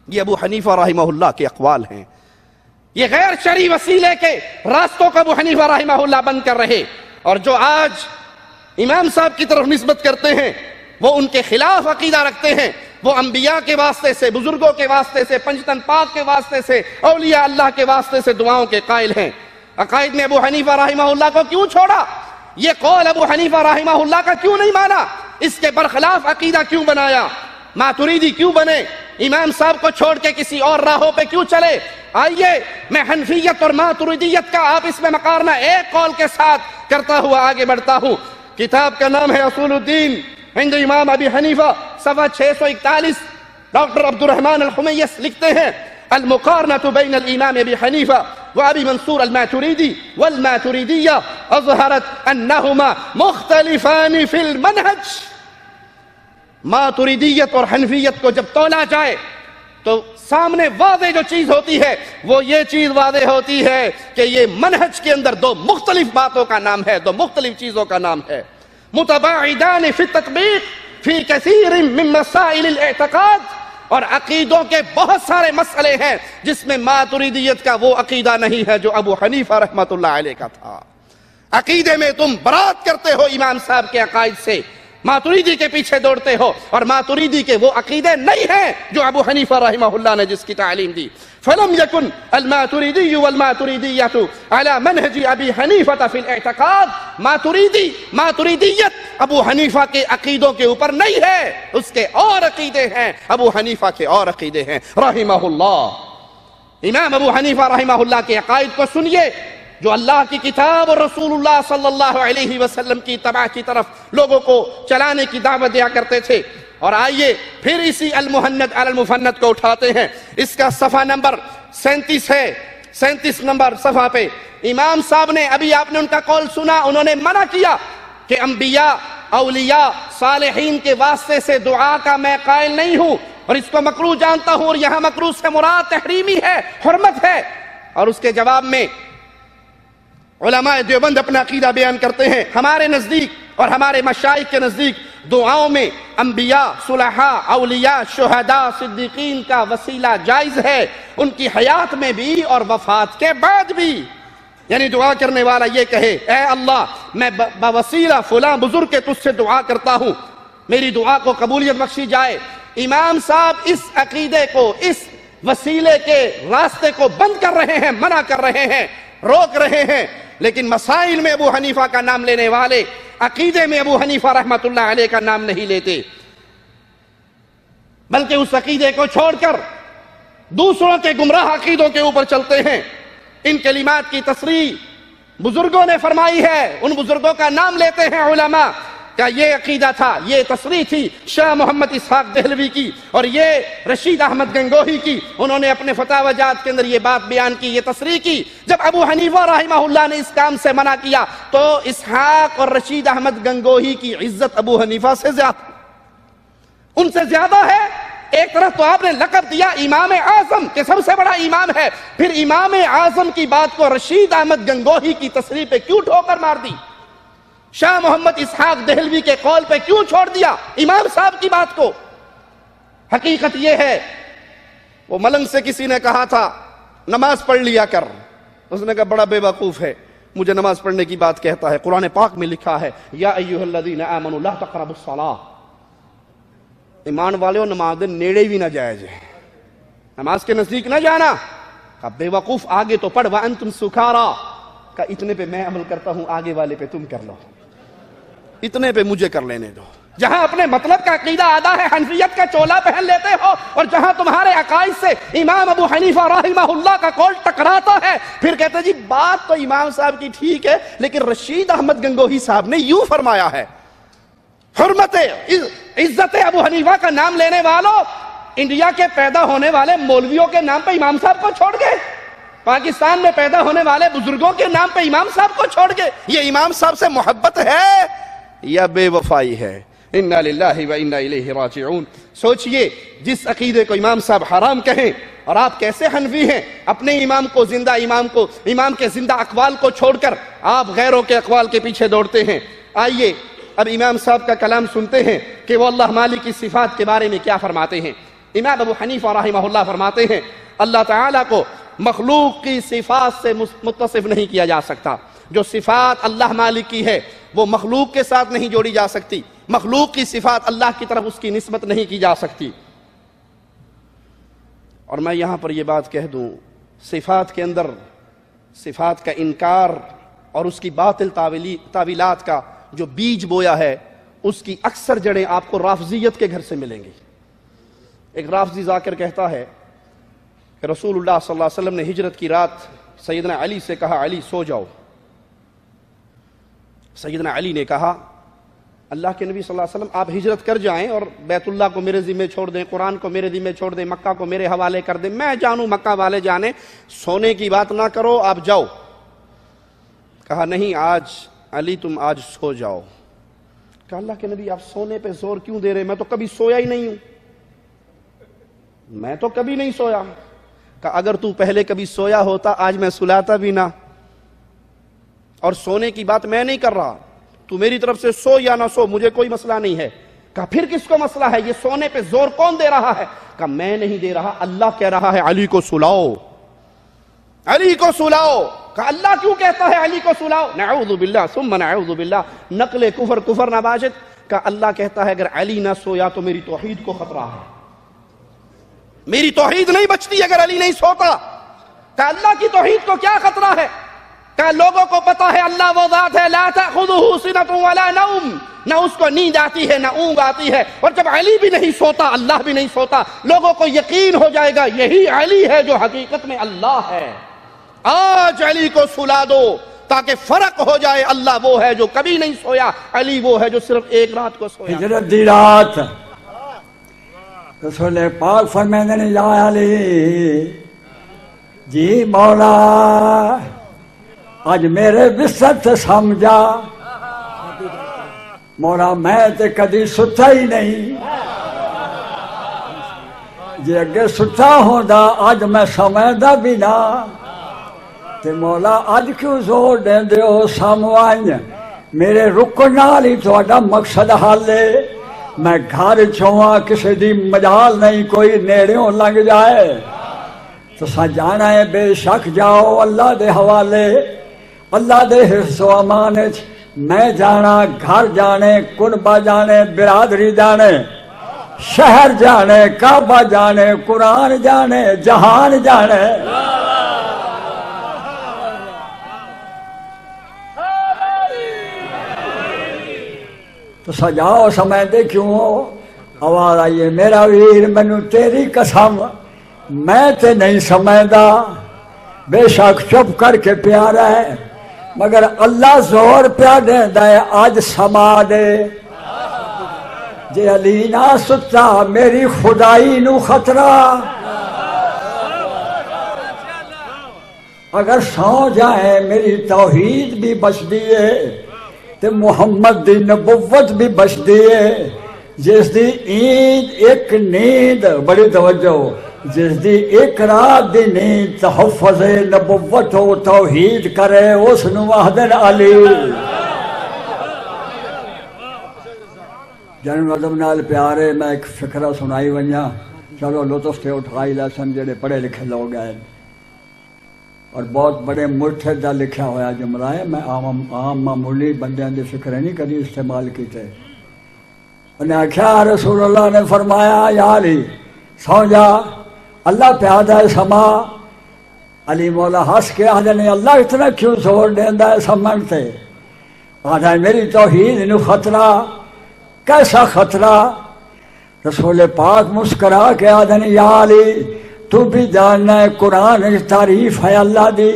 یہ ابو حنیفہ رحمہ اللہ کے اقوال ہیں، یہ غیر شرعی وسیلے کے راستوں کو ابو حنیفہ رحمہ اللہ بند کر رہے، اور جو آج امام صاحب کی طرف نسبت کرتے ہیں وہ ان کے خلاف عقیدہ رکھتے ہیں، وہ انبیاء کے واسطے سے، بزرگوں کے واسطے سے، پنجتن پاک کے واسطے سے، اولیاء اللہ کے واسطے سے دعاؤں کے قائل ہیں۔ عقائد میں ابو حنیفہ رحمہ اللہ کو کیوں چھوڑا؟ یہ قول ابو حنیفہ رحمہ اللہ کا کیوں نہیں مانا؟ اس کے برخلاف عقیدہ کیوں بنایا؟ ماتریدی کیوں بنے؟ امام صاحب کو چھوڑ کے کسی اور راہوں پہ کیوں چلے؟ آئیے میں حنفیت اور ماتریدیت کا آپ اس میں مقارنہ ایک قول کے ساتھ کرتا ہوا آگے بڑھتا ہوں۔ کتاب کا نام ہے اصول الدین عند امام ابی حنیفہ، صفحہ 641۔ ڈاکٹر عبد الرحمن الحمیس لکھتے ہیں المقارنة بين الإمام أبي حنيفة وأبي منصور الماتريدي والماتريدية أظهرت أنهما مختلفان في المنهج۔ ماتریدیت اور حنفیت کو جب تولا جائے تو سامنے واضح جو چیز ہوتی ہے وہ یہ چیز واضح ہوتی ہے کہ یہ منہج کے اندر دو مختلف باتوں کا نام ہے، دو مختلف چیزوں کا نام ہے۔ متباعدان فی التطبیق فی کثیر من مسائل الاعتقاد، اور عقیدوں کے بہت سارے مسئلے ہیں جس میں ماتریدیت کا وہ عقیدہ نہیں ہے جو ابو حنیفہ رحمۃ اللہ علیہ کا تھا۔ عقیدے میں تم برات کرتے ہو امام صاحب کے عقائد سے، ماتریدی کے پیچھے دوڑتے ہو، اور ماتریدی کے وہ عقیدے نہیں ہیں جو ابو حنیفہ رحمہ اللہ نے جس کی تعلیم دی۔ فلم يكن الماتريدي والماتريدية على منهج ابي حنيفة في الاعتقاد۔ ماتریدیت ابو حنیفہ کے عقیدوں کے اوپر نہیں ہے، اس کے اور عقیدے ہیں، ابو حنیفہ کے اور عقیدے ہیں رحمہ اللہ۔ امام ابو حنیفہ رحمہ اللہ کے عقائد کو سنیے جو اللہ کی کتاب اور رسول اللہ صلی اللہ علیہ وسلم کی اتباع کی طرف لوگوں کو چلانے کی دعوت دیا کرتے تھے۔ اور آئیے پھر اسی المحند علی المفند کو اٹھاتے ہیں، اس کا صفحہ نمبر 37 ہے، 37 نمبر صفحہ پہ امام صاحب نے، ابھی آپ نے ان کا قول سنا، انہوں نے منع کیا کہ انبیاء، اولیاء، صالحین کے واسطے سے دعا کا میں قائل نہیں ہوں اور اس کو مکروہ جانتا ہوں، اور یہاں مکروہ سے مراد تحریمی ہے، حرمت ہے۔ اور اس کے جواب میں علماء دیوبند اپنا عقیدہ بیان کرتے ہیں، ہمارے نزدیک اور ہمارے مشائخ کے نزدیک دعاؤں میں انبیاء، صلحاء، اولیاء، شہداء، صدیقین کا وسیلہ جائز ہے، ان کی حیات میں بھی اور وفات کے بعد بھی۔ یعنی دعا کرنے والا یہ کہے اے اللہ میں بوسیلہ فلاں بزرگ کے تجھ سے دعا کرتا ہوں، میری دعا کو قبولیت بخشی جائے۔ امام صاحب اس عقیدے کو، اس وسیلے کے راستے کو بند کر رہے ہیں، منع کر رہے ہیں، روک رہے ہیں، لیکن مسائل میں ابو حنیفہ کا نام لینے والے عقیدے میں ابو حنیفہ رحمۃ اللہ علیہ کا نام نہیں لیتے، بلکہ اس عقیدے کو چھوڑ کر دوسروں کے گمراہ عقیدوں کے اوپر چلتے ہیں۔ ان کلمات کی تصریح بزرگوں نے فرمائی ہے، ان بزرگوں کا نام لیتے ہیں علماء کا یہ عقیدہ تھا، یہ تصریح تھی شاہ محمد اسحاق دہلوی کی اور یہ رشید احمد گنگوہی کی، انہوں نے اپنے فتاوی جات کے اندر یہ بات بیان کی، یہ تصریح کی۔ جب ابو حنیفہ رحمہ اللہ نے اس کام سے منع کیا تو اسحاق اور رشید احمد گنگوہی کی عزت ابو حنیفہ سے زیادہ، ان سے زیادہ ہے۔ ایک طرف تو آپ نے لقب دیا امام اعظم کہ سب سے بڑا امام ہے، پھر امام اعظم کی بات کو رشید احمد گنگوہی کی تصریح پہ کیوں ٹھوکر مار دی؟ شاہ محمد اسحاق دہلوی کے قول پہ کیوں چھوڑ دیا امام صاحب کی بات کو؟ حقیقت یہ ہے، وہ ملنگ سے کسی نے کہا تھا نماز پڑھ لیا کر، اس نے کہا بڑا بے وقوف ہے، مجھے نماز پڑھنے کی بات کہتا ہے، قرآن پاک میں لکھا ہے یا ایھا الذین آمنوا لا تقربوا الصلاۃ، ایمان والوں نماز دے نیڑے بھی نہ جائے جائے، نماز کے نزدیک نہ جانا۔ کہا بے وقوف آگے تو پڑھ وانتم سکارا، کہا اتنے پہ میں عمل کرتا ہوں، آگے والے پہ تم کر لو، اتنے پہ مجھے کر لینے دو۔ جہاں اپنے مطلب کا عقیدہ آدھا ہے حنفیت کا چولا پہن لیتے ہو، اور جہاں تمہارے عقائد سے امام ابو حنیفہ رحمہ اللہ کا قول ٹکراتا ہے، پھر کہتے جی بات تو امام صاحب کی ٹھیک ہے لیکن رشید احمد گنگوہی صاحب نے یوں فرمایا ہے۔ حرمت عزت ابو حنیفہ کا نام لینے والوں، انڈیا کے پیدا ہونے والے مولویوں کے نام پہ امام صاحب کو چھوڑ گئے، پاکستان میں پیدا ہونے والے بزرگوں کے نام پہ امام صاحب کو چھوڑ گئے۔ یہ امام صاحب سے محبت ہے یا بے وفائی ہے؟ انا للہ و انا الیہ راجعون۔ سوچئے جس عقیدے کو امام صاحب حرام کہیں، اور آپ کیسے حنفی ہیں، اپنے امام کو، زندہ امام کے زندہ اقوال کو چھوڑ کر آپ غیروں کے اقوال کے پیچھے دوڑتے ہیں۔ آئیے اب امام صاحب کا کلام سنتے ہیں کہ وہ اللہ مالک کی صفات کے بارے میں کیا فرماتے ہیں۔ امام ابو حنیفہ رحمہ اللہ فرماتے ہیں اللہ تعالیٰ کو مخلوق کی صفات سے متصف نہیں کیا جا سکتا، جو صفات اللہ مالک کی ہے وہ مخلوق کے ساتھ نہیں جوڑی جا سکتی، مخلوق کی صفات اللہ کی طرف اس کی نسبت نہیں کی جا سکتی۔ اور میں یہاں پر یہ بات کہہ دوں، صفات کے اندر صفات کا انکار اور اس کی باطل تعویلات کا جو بیج بویا ہے اس کی اکثر جڑیں آپ کو رافضیت کے گھر سے ملیں گی۔ ایک رافضی ذاکر کہتا ہے کہ رسول اللہ صلی اللہ علیہ وسلم نے ہجرت کی رات سیدنا علی سے کہا علی سو جاؤ۔ سیدنا علی نے کہا اللہ کے نبی صلی اللہ علیہ وسلم آپ ہجرت کر جائیں اور بیت اللہ کو میرے ذمہ چھوڑ دیں، قرآن کو میرے ذمہ چھوڑ دیں، مکہ کو میرے حوالے کر دیں، میں جانوں مکہ والے جانے، سونے کی بات نہ کرو، آپ جاؤ۔ کہا نہیں آج علی تم آج سو جاؤ۔ کہا اللہ کے نبی آپ سونے پہ زور کیوں دے رہے، میں تو کبھی سویا ہی نہیں ہوں، میں تو کبھی نہیں سویا۔ کہا اگر تو پہلے کبھی سویا ہوتا آج میں سلاتا بھی نہ، اور سونے کی بات میں نہیں کر رہا، تو میری طرف سے سو یا نہ سو مجھے کوئی مسئلہ نہیں ہے۔ کہا پھر کس کو مسئلہ ہے، یہ سونے پہ زور کون دے رہا ہے؟ کہا میں نہیں دے رہا، اللہ کہہ رہا ہے علی کو سلاؤ، علی کو سلاؤ۔ کہا اللہ کیوں کہتا ہے علی کو سلاؤ؟ نعوذ باللہ ثم نعوذ باللہ، نقل کفر نباشت۔ کہا اللہ کہتا ہے اگر علی نہ سویا تو میری توحید کو خطرہ ہے، میری توحید نہیں بچتی اگر علی نہیں سوتا۔ کہا اللہ کی توحید کو کیا خطرہ ہے؟ کہا لوگوں کو پتا ہے اللہ وہ ذات ہے لا تأخذہ سنۃ ولا نوم، نہ اس کو نیند آتی ہے نہ اونگ آتی ہے، اور جب علی بھی نہیں سوتا اللہ بھی نہیں سوتا، لوگوں کو یقین ہو جائے گا یہی علی ہے جو حقیقت میں اللہ ہے۔ آج علی کو سلا دو تاکہ فرق ہو جائے، اللہ وہ ہے جو کبھی نہیں سویا، علی وہ ہے جو صرف ایک رات کو سویا۔ ہجرت دی رات رسول پاک فرمائیں نے یا علی جی مولا آج میرے بستر سے سمجھا، مولا میں تے کدی ستا ہی نہیں، جی اگے ستا ہوندا آج میں سمجھدا بھی نہ، تے مولا آج کیوں زور دیندے ہو ساموائن، میرے رکن نال ہی تہاڈا مقصد حل ہے، میں گھر چھواں کسی دی مجال نہیں کوئی نیڑیوں لنگ جائے، تو سا جانا ہے بے شک جاؤ اللہ دے حوالے، اللہ دے حفظ و امان، میں جانا گھر جانے، کنبہ جانے، برادری جانے، شہر جانے، کعبہ جانے، قرآن جانے، جہان جانے۔ تو سجاؤ سمجھتے کیوں ہو؟ آواز آئیے میرا ویر مینوں تیری قسم میں تے نہیں سمجھدا، بے شک چپ کر کے پیارا ہے، مگر اللہ زور پیا دیندا ہے آج سما دے، جے علی نہ ستا میری خدائی نو خطرہ، اگر سو جائے میری توحید بھی بچ دیے تے محمد دی نبوت بھی بچ دیے، جس دی عید ایک نیند، بڑی توجہ، جس دی ایک رات دی نیند تحفظ نبوت و توحید کرے اس نو وحدن علی۔ جنم ادب نال پیارے میں ایک فکرہ سنائی ونجا، چلو لطف سے اٹھائی لسن جڑے پڑھے لکھے لوگ ہیں، اور بہت بڑے مرشد دا لکھا ہوا جملہ ہے، میں عام معمولی بندیاں دی فکریں نہیں کبھی استعمال کیتے۔ انہیں آخیا رسول اللہ نے فرمایا یا علی سو جا، اللہ پیادہ ہے سما۔ علی مولا ہنس کے آدھے اللہ اتنا کیوں زور دیندا ہے سمن تے؟ آدھا میری توحید نو خطرہ، کیسا خطرہ؟ رسول پاک مسکرا کے آدھے یا علی تو بھی جاننا ہے قرآن تعریف ہے اللہ دی،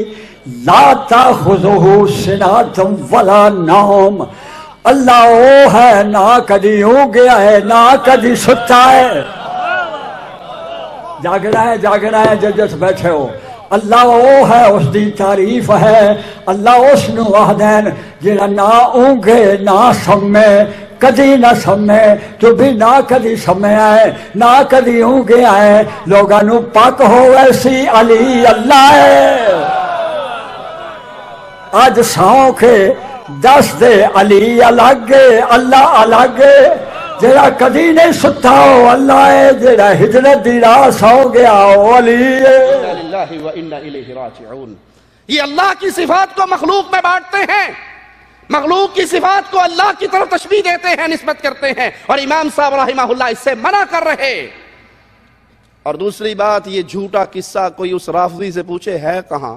لا تاخذہ سنۃ ولا نوم، اللہ وہ ہے نہ کدی ہو گیا ہے نہ کدی ستا ہے، جاگنا ہے جس بیٹھے ہو، اللہ وہ ہے اس دی تعریف ہے، اللہ اس نو وحدین جڑا نہ اونگے نہ سمے، کدی نہ سمے تو بھی نہ کدی سمے آئے نہ کدی اونگے آئے، لوگاں نو پاک ہو ایسی علی اللہ ہے۔ آج ساؤں کے دس دے علی الگ اللہ الگ، جڑا کدی نہیں ستا ہو اللہ ہے، جڑا ہجرت دی راہ سو گیا ہو علی ہے۔ انا للہ و انا الیہ راجعون۔ یہ اللہ کی صفات کو مخلوق میں بانٹتے ہیں، مخلوق کی صفات کو اللہ کی طرف تشبیہ دیتے ہیں، نسبت کرتے ہیں، اور امام صاحب رحمہ اللہ اس سے منع کر رہے۔ اور دوسری بات، یہ جھوٹا قصہ کوئی اس رافضی سے پوچھے ہے کہاں،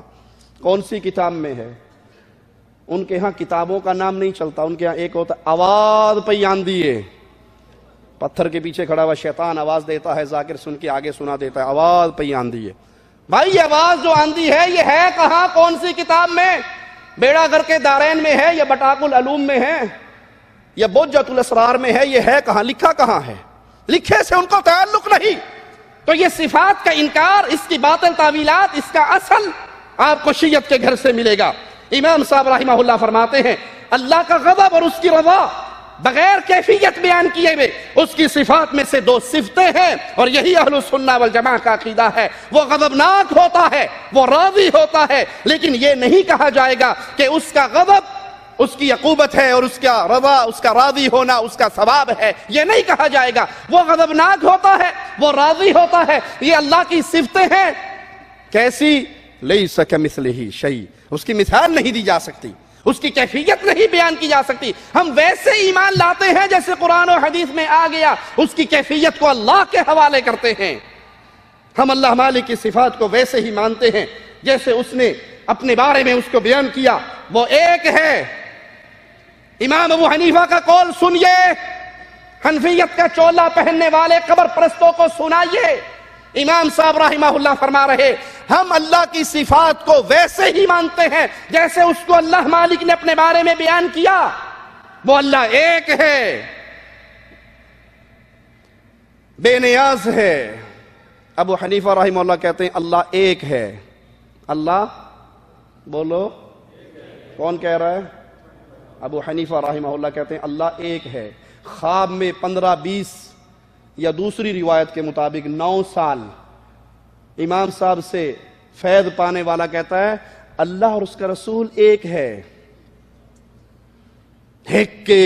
کون سی کتاب میں ہے؟ ان کے ہاں کتابوں کا نام نہیں چلتا، ان کے ہاں ایک ہوتا آواز پہ آندھی ہے، پتھر کے پیچھے کھڑا ہوا شیطان آواز دیتا ہے، ذاکر سن کے آگے سنا دیتا ہے، آواز پہ آندھی ہے۔ بھائی یہ آواز جو آندھی ہے یہ ہے کہاں؟ کون سی کتاب میں؟ بیڑا گھر کے دارین میں ہے یا بٹاک العلوم میں ہے یا بہجت الاسرار میں ہے؟ یہ ہے کہاں؟ لکھا کہاں ہے؟ لکھے سے ان کو تعلق نہیں۔ تو یہ صفات کا انکار، اس کی باطل تعویلات، اس کا اصل آپ کو شیعت کے گھر سے ملے گا۔ امام صاحب رحمہ اللہ فرماتے ہیں اللہ کا غضب اور اس کی رضا بغیر کیفیت بیان کیے ہوئے اس کی صفات میں سے دو صفتیں ہیں، اور یہی اہل السنہ والجماعہ کا عقیدہ ہے۔ وہ غضبناک ہوتا ہے، وہ راضی ہوتا ہے، لیکن یہ نہیں کہا جائے گا کہ اس کا غضب اس کی عقوبت ہے اور اس کا رضا، اس کا راضی ہونا اس کا ثواب ہے، یہ نہیں کہا جائے گا۔ وہ غضبناک ہوتا ہے، وہ راضی ہوتا ہے، یہ اللہ کی صفتیں ہیں۔ کیسی؟ لیس کمثلہ شیء، اس کی مثال نہیں دی جا سکتی، اس کی کیفیت نہیں بیان کی جا سکتی۔ ہم ویسے ایمان لاتے ہیں جیسے قرآن و حدیث میں آ گیا، اس کی کیفیت کو اللہ کے حوالے کرتے ہیں۔ ہم اللہ مالک کی صفات کو ویسے ہی مانتے ہیں جیسے اس نے اپنے بارے میں اس کو بیان کیا، وہ ایک ہے۔ امام ابو حنیفہ کا قول سنیے، حنفیت کا چولا پہننے والے قبر پرستوں کو سنائیے۔ امام صاحب رحمہ اللہ فرما رہے ہم اللہ کی صفات کو ویسے ہی مانتے ہیں جیسے اس کو اللہ مالک نے اپنے بارے میں بیان کیا۔ وہ اللہ ایک ہے، بے نیاز ہے۔ ابو حنیفہ رحمہ اللہ کہتے ہیں اللہ ایک ہے۔ اللہ بولو، کون کہہ رہا ہے؟ ابو حنیفہ رحمہ اللہ کہتے ہیں اللہ ایک ہے۔ خواب میں 15-20 یا دوسری روایت کے مطابق 9 سال امام صاحب سے فیض پانے والا کہتا ہے اللہ اور اس کا رسول ایک ہے۔ ہکے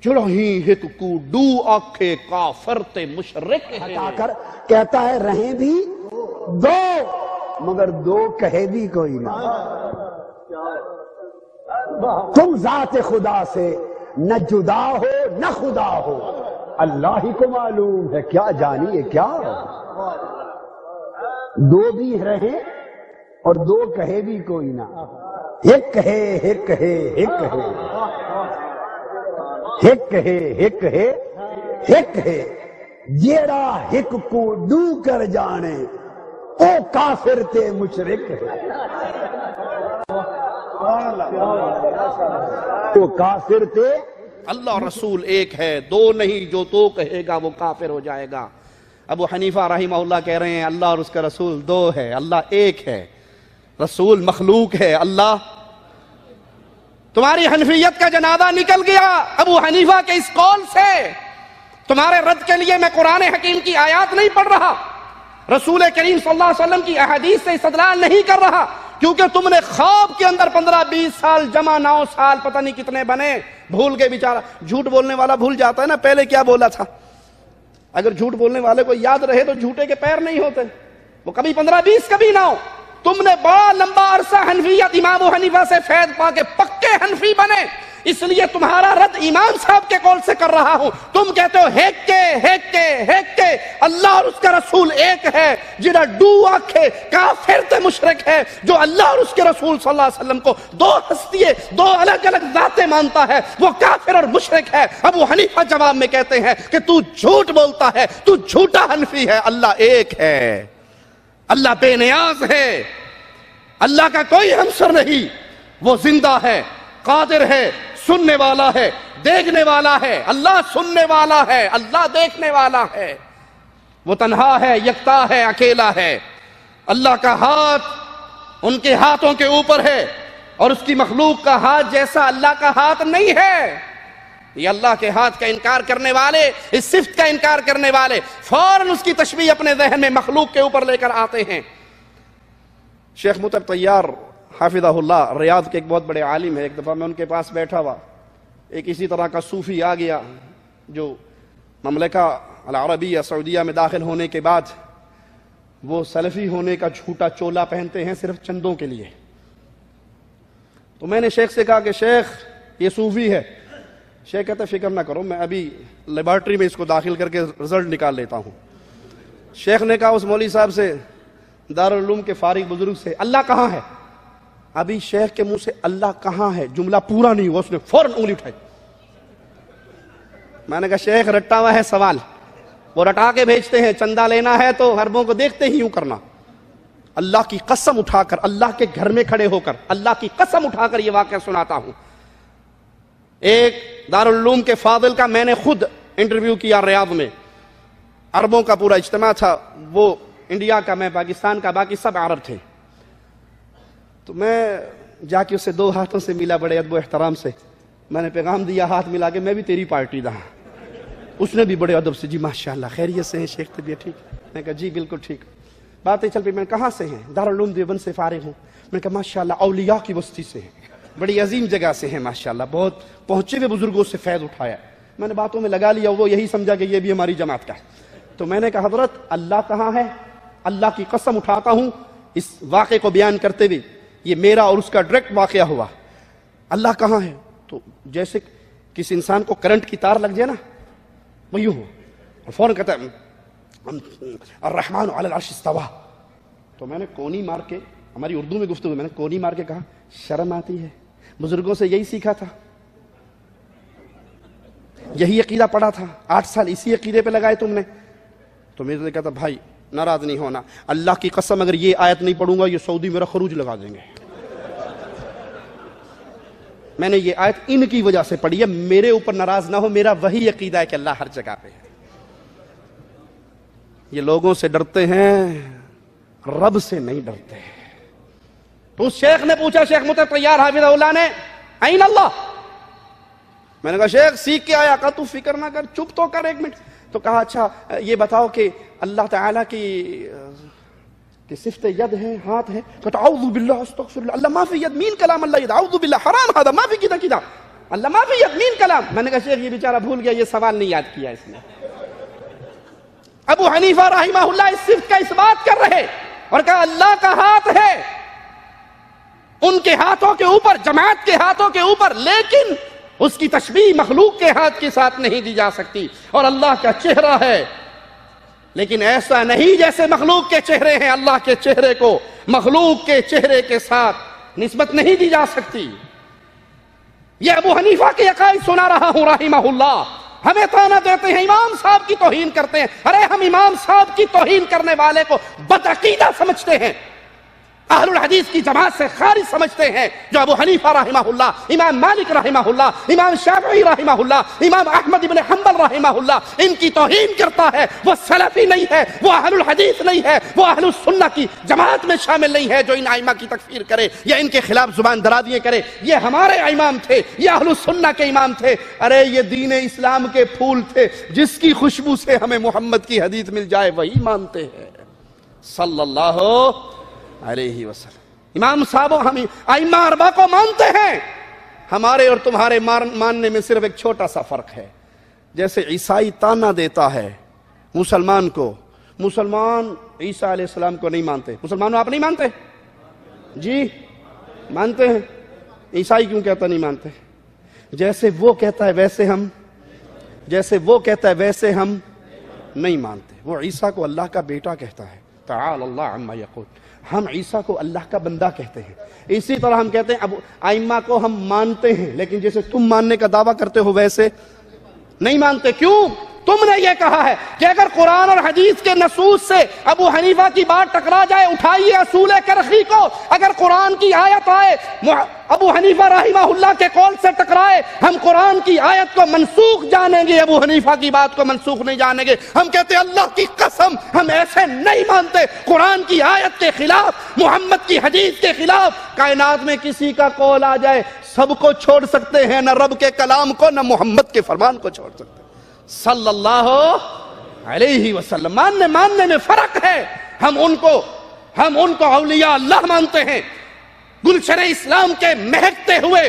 چڑھیں ہک کو ڈو آکھے کافر تے مشرک ہٹا کر کہتا ہے رہیں بھی دو مگر دو کہے بھی کوئی نہ۔ تم ذات خدا سے نہ جدا ہو نہ خدا ہو، اللہ ہی کو معلوم ہے کیا جانیے کیا۔ دو بھی رہیں اور دو کہے بھی کوئی نہ، ہک ہے ہک ہے ہک ہے ہک ہے ہک ہے ہک ہے، جیڑا ہک کو ڈو کر جانے او کافر تے مشرک ہے۔ وہ کافر تھے۔ اللہ اور رسول ایک ہے، دو نہیں، جو تو کہے گا وہ کافر ہو جائے گا۔ ابو حنیفہ رحمہ اللہ کہہ رہے ہیں اللہ اور اس کا رسول دو ہے، اللہ ایک ہے، رسول مخلوق ہے۔ اللہ تمہاری حنفیت کا جنازہ نکل گیا ابو حنیفہ کے اس قول سے۔ تمہارے رد کے لیے میں قرآن حکیم کی آیات نہیں پڑھ رہا، رسول کریم صلی اللہ علیہ وسلم کی احادیث سے استدلال نہیں کر رہا، کیونکہ تم نے خواب کے اندر 15-20 سال جمع 9 سال پتہ نہیں کتنے بنے، بھول کے بیچارہ۔ جھوٹ بولنے والا بھول جاتا ہے نا پہلے کیا بولا تھا۔ اگر جھوٹ بولنے والے کو یاد رہے تو جھوٹے کے پیر نہیں ہوتے، وہ کبھی 15-20 کبھی نہ ہو۔ تم نے بڑا لمبا عرصہ حنفیت امام ابو حنیفہ سے فیض پا کے پکے حنفی بنے، اس لیے تمہارا رد امام صاحب کے قول سے کر رہا ہوں۔ تم کہتے ہو ہیک کے اللہ اور اس کا رسول ایک ہے، جڑا ڈو آکھے کافر تے مشرک ہے۔ جو اللہ اور اس کے رسول صلی اللہ علیہ وسلم کو دو ہستیے، دو الگ الگ ذاتیں مانتا ہے، وہ کافر اور مشرک ہے۔ ابو حنیفہ جواب میں کہتے ہیں کہ تو جھوٹ بولتا ہے، تو جھوٹا حنفی ہے، اللہ ایک ہے، اللہ بے نیاز ہے، اللہ کا کوئی ہمسر نہیں، وہ زندہ ہے، قادر ہے، سننے والا ہے، دیکھنے والا ہے۔ اللہ سننے والا ہے، اللہ دیکھنے والا ہے، وہ تنہا ہے، یکتا ہے، اکیلا ہے۔ اللہ کا ہاتھ ان کے ہاتھوں کے اوپر ہے، اور اس کی مخلوق کا ہاتھ جیسا اللہ کا ہاتھ نہیں ہے۔ یہ اللہ کے ہاتھ کا انکار کرنے والے، اس صفت کا انکار کرنے والے فوراً اس کی تشبیہ اپنے ذہن میں مخلوق کے اوپر لے کر آتے ہیں۔ شیخ مطب طیار حافظہ اللہ ریاض کے ایک بہت بڑے عالم ہے، ایک دفعہ میں ان کے پاس بیٹھا ہوا، ایک اسی طرح کا صوفی آ گیا جو مملکہ العربیہ سعودیہ میں داخل ہونے کے بعد وہ سلفی ہونے کا جھوٹا چولا پہنتے ہیں صرف چندوں کے لیے۔ تو میں نے شیخ سے کہا کہ شیخ یہ صوفی ہے۔ شیخ کہتا فکر نہ کرو، میں ابھی لیبارٹری میں اس کو داخل کر کے رزلٹ نکال لیتا ہوں۔ شیخ نے کہا اس مولوی صاحب سے دارالعلوم کے فارغ بزرگ سے اللہ کہاں ہے؟ ابھی شیخ کے منہ سے اللہ کہاں ہے جملہ پورا نہیں ہوا، اس نے فوراً انگلی اٹھائی۔ میں نے کہا شیخ رٹا ہوا ہے سوال، وہ رٹا کے بھیجتے ہیں، چندہ لینا ہے تو حربوں کو دیکھتے ہی یوں کرنا۔ اللہ کی قسم اٹھا کر، اللہ کے گھر میں کھڑے ہو کر اللہ کی قسم اٹھا کر یہ واقعہ سناتا ہوں۔ ایک دارالعلوم کے فاضل کا میں نے خود انٹرویو کیا ریاض میں، عربوں کا پورا اجتماع تھا، وہ انڈیا کا، میں پاکستان کا، باقی سب عرب تھے۔ تو میں جا کے اسے 2 ہاتھوں سے ملا بڑے ادب و احترام سے، میں نے پیغام دیا ہاتھ ملا کے، میں بھی تیری پارٹی دا ہوں۔ اس نے بھی بڑے ادب سے، جی ماشاءاللہ خیریت سے ہیں شیخ، طبیعت ٹھیک؟ میں نے کہا جی بالکل ٹھیک۔ باتیں چل پئی، میں کہاں سے ہیں؟ دارالعلوم دیوبند سے فارغ ہوں۔ میں نے کہا ماشاءاللہ اولیاء کی بستی سے ہیں، بڑی عظیم جگہ سے ہیں ماشاءاللہ، بہت پہنچے ہوئے بزرگوں سے فیض اٹھایا۔ میں نے باتوں میں لگا لیا، وہ یہی سمجھا کہ یہ بھی ہماری جماعت کا ہے۔ تو میں نے کہا حضرت اللہ کہاں ہے؟ اللہ کی قسم اٹھاتا ہوں اس واقعے کو بیان کرتے ہوئے، یہ میرا اور اس کا ڈائریکٹ واقعہ ہوا۔ اللہ کہاں ہے؟ تو جیسے کسی انسان کو کرنٹ کی تار لگ جائے نا، وہ یوں ہو، اور فوراً کہتا ہے الرحمن علی العرش استویٰ۔ تو میں نے کونی مار کے، ہماری اردو میں گفتگو، میں نے کونی مار کے کہا شرم آتی ہے؟ بزرگوں سے یہی سیکھا تھا، یہی عقیدہ پڑھا تھا، 8 سال اسی عقیدے پہ لگائے تم نے۔ تو میرے سے کہتا بھائی ناراض نہیں ہونا، اللہ کی قسم اگر یہ آیت نہیں پڑھوں گا یہ سعودی میرا خروج لگا دیں گے۔ میں نے یہ آیت ان کی وجہ سے پڑھی ہے، میرے اوپر ناراض نہ ہو، میرا وہی عقیدہ ہے کہ اللہ ہر جگہ پہ ہے۔ یہ لوگوں سے ڈرتے ہیں، رب سے نہیں ڈرتے۔ تو اس شیخ نے پوچھا، شیخ مطیع طیار حافظہ اللہ نے، این اللہ؟ میں نے کہا شیخ سیکھ کے آیا۔ کہا تو فکر نہ کر، چپ تو کر 1 منٹ۔ تو کہا اچھا یہ بتاؤ کہ اللہ تعالیٰ کی صفت ید ہے، ہاتھ ہے؟ کہتا اعوذ باللہ استغفر اللہ، اللہ ما فی ید، مین کلام اللہ ید، اعوذ باللہ حرام ہذا، ما فی کدا کدا، اللہ ما فی ید مین کلام۔ میں نے کہا شیخ یہ بیچارہ بھول گیا، یہ سوال نہیں یاد کیا اس نے۔ ابو حنیفہ رحمہ اللہ اس صفت کا اس بات کر رہے اور کہا اللہ کا ہاتھ ہے، ان کے ہاتھوں کے اوپر، جماعت کے ہاتھوں کے اوپر، لیکن اس کی تشبیہ مخلوق کے ہاتھ کے ساتھ نہیں دی جا سکتی۔ اور اللہ کا چہرہ ہے، لیکن ایسا نہیں جیسے مخلوق کے چہرے ہیں، اللہ کے چہرے کو مخلوق کے چہرے کے ساتھ نسبت نہیں دی جا سکتی۔ یہ ابو حنیفہ کے عقائد سنا رہا ہوں رحمہ اللہ۔ ہمیں طعنہ دیتے ہیں، امام صاحب کی توہین کرتے ہیں۔ ارے ہم امام صاحب کی توہین کرنے والے کو بدعقیدہ سمجھتے ہیں، اہل الحدیث کی جماعت سے خارج سمجھتے ہیں۔ جو ابو حنیفہ رحمہ اللہ، امام مالک رحمہ اللہ، امام شافعی رحمہ اللہ، امام احمد بن حنبل رحمہ اللہ ان کی توہین کرتا ہے، وہ سلفی نہیں ہے، وہ اہل الحدیث نہیں ہے، وہ اہل السنہ کی جماعت میں شامل نہیں ہے۔ جو ان ائمہ کی تکفیر کرے یا ان کے خلاف زبان درازیاں کرے، یہ ہمارے امام تھے، یہ اہل السنہ کے امام تھے۔ ارے یہ دین اسلام کے پھول تھے، جس کی خوشبو سے ہمیں محمد کی حدیث مل جائے وہی مانتے ہیں صلی اللہ علیہ وسلم۔ امام صاحب ہم ائمہ اربعہ کو مانتے ہیں۔ ہمارے اور تمہارے ماننے میں صرف ایک چھوٹا سا فرق ہے۔ جیسے عیسائی تانا دیتا ہے مسلمان کو، مسلمان عیسیٰ علیہ السلام کو نہیں مانتے۔ مسلمانوں آپ نہیں مانتے؟ جی مانتے ہیں۔ عیسائی کیوں کہتا نہیں مانتے؟ جیسے وہ کہتا ہے ویسے ہم، جیسے وہ کہتا ہے ویسے ہم نہیں مانتے۔ وہ عیسیٰ کو اللہ کا بیٹا کہتا ہے، تعالی اللہ عما یقول۔ ہم عیسیٰ کو اللہ کا بندہ کہتے ہیں۔ اسی طرح ہم کہتے ہیں اب ائمہ کو ہم مانتے ہیں، لیکن جیسے تم ماننے کا دعویٰ کرتے ہو ویسے نہیں مانتے۔ کیوں؟ تم نے یہ کہا ہے کہ اگر قرآن اور حدیث کے نصوص سے ابو حنیفہ کی بات ٹکرا جائے، اٹھائیے اصول کرخی کو۔ اگر قرآن کی آیت آئے، ابو حنیفہ رحمہ اللہ کے قول سے ٹکرائے، ہم قرآن کی آیت کو منسوخ جانیں گے، ابو حنیفہ کی بات کو منسوخ نہیں جانیں گے۔ ہم کہتے ہیں اللہ کی قسم ہم ایسے نہیں مانتے۔ قرآن کی آیت کے خلاف، محمد کی حدیث کے خلاف کائنات میں کسی کا قول آ جائے، سب کو چھوڑ سکتے ہیں، نہ رب کے کلام کو نہ محمد کے فرمان کو چھوڑ سکتے صلی اللہ علیہ وسلم۔ ماننے میں فرق ہے۔ ہم ان کو اولیاء اللہ مانتے ہیں، گلشن اسلام کے مہکتے ہوئے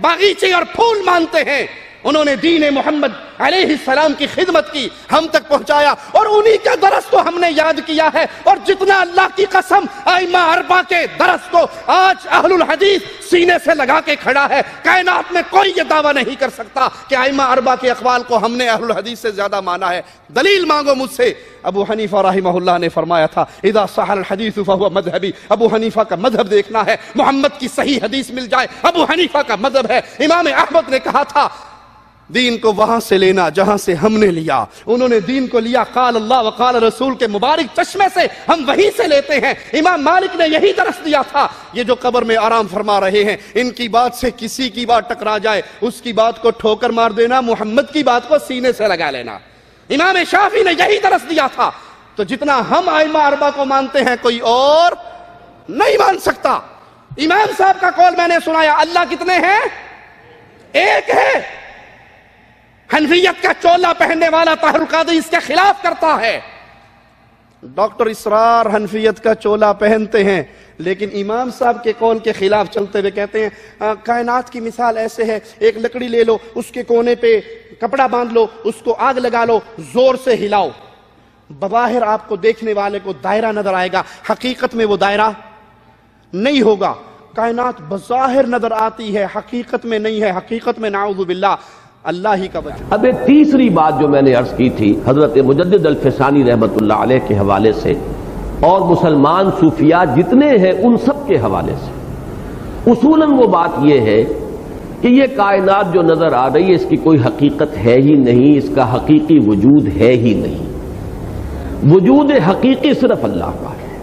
باغیچے اور پھول مانتے ہیں، انہوں نے دین محمد علیہ السلام کی خدمت کی، ہم تک پہنچایا، اور انہی کا درس کو ہم نے یاد کیا ہے۔ اور جتنا اللہ کی قسم ائمہ اربعہ کے درس کو آج اہل الحدیث سینے سے لگا کے کھڑا ہے، کائنات میں کوئی یہ دعویٰ نہیں کر سکتا کہ ائمہ اربعہ کے اقوال کو ہم نے اہل الحدیث سے زیادہ مانا ہے۔ دلیل مانگو مجھ سے۔ ابو حنیفہ رحمہ اللہ نے فرمایا تھا اذا صح الحدیث فهو مذہبی، ابو حنیفہ کا مذہب دیکھنا ہے، محمد کی صحیح حدیث مل جائے ابو حنیفہ کا مذہب ہے۔ امام احمد نے کہا تھا دین کو وہاں سے لینا جہاں سے ہم نے لیا، انہوں نے دین کو لیا قال اللہ وقال رسول کے مبارک چشمے سے، ہم وہیں سے لیتے ہیں۔ امام مالک نے یہی درس دیا تھا۔ یہ جو قبر میں آرام فرما رہے ہیں، ان کی بات سے کسی کی بات ٹکرا جائے، اس کی بات کو ٹھوکر مار دینا، محمد کی بات کو سینے سے لگا لینا۔ امام شافعی نے یہی درس دیا تھا۔ تو جتنا ہم ائمہ اربعہ کو مانتے ہیں کوئی اور نہیں مان سکتا۔ امام صاحب کا قول میں نے سنایا، اللہ کتنے ہیں؟ ایک ہے۔ حنفیت کا چولا پہننے والا طاہر القادری اس کے خلاف کرتا ہے۔ ڈاکٹر اسرار حنفیت کا چولا پہنتے ہیں، لیکن امام صاحب کے قول کے خلاف چلتے ہوئے کہتے ہیں کائنات کی مثال ایسے ہے، ایک لکڑی لے لو، اس کے کونے پہ کپڑا باندھ لو، اس کو آگ لگا لو، زور سے ہلاؤ، بظاہر آپ کو دیکھنے والے کو دائرہ نظر آئے گا، حقیقت میں وہ دائرہ نہیں ہوگا۔ کائنات بظاہر نظر آتی ہے، حقیقت میں نہیں ہے، حقیقت میں نعوذ باللہ اللہ ہی کا وجہ۔ اب ایک تیسری بات جو میں نے عرض کی تھی حضرت مجدد الفسانی رحمۃ اللہ علیہ کے حوالے سے اور مسلمان صوفیاء جتنے ہیں ان سب کے حوالے سے، اصولاً وہ بات یہ ہے کہ یہ کائنات جو نظر آ رہی ہے اس کی کوئی حقیقت ہے ہی نہیں، اس کا حقیقی وجود ہے ہی نہیں۔ وجود حقیقی صرف اللہ کا ہے،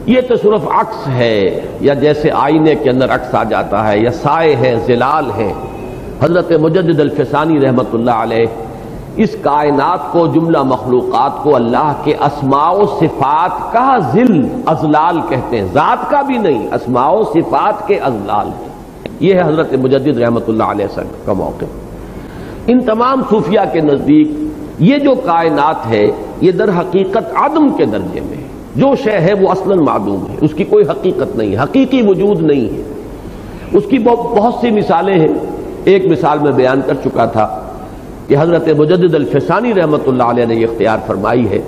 یہ تو صرف عکس ہے، یا جیسے آئینے کے اندر عکس آ جاتا ہے، یا سائے ہیں، ظلال ہیں۔ حضرت مجدد الفسانی رحمۃ اللہ علیہ اس کائنات کو، جملہ مخلوقات کو اللہ کے اسماء و صفات کا ذل اضلال کہتے ہیں، ذات کا بھی نہیں، اسماء و صفات کے اضلال۔ یہ ہے حضرت مجدد رحمۃ اللہ علیہ کا موقف۔ ان تمام صوفیاء کے نزدیک یہ جو کائنات ہے یہ در حقیقت عدم کے درجے میں ہے، جو شے ہے وہ اصلاً معدوم ہے، اس کی کوئی حقیقت نہیں، حقیقی وجود نہیں ہے۔ اس کی بہت سی مثالیں ہیں۔ ایک مثال میں بیان کر چکا تھا کہ حضرت مجدد الفسانی رحمۃ اللہ علیہ نے یہ اختیار فرمائی ہے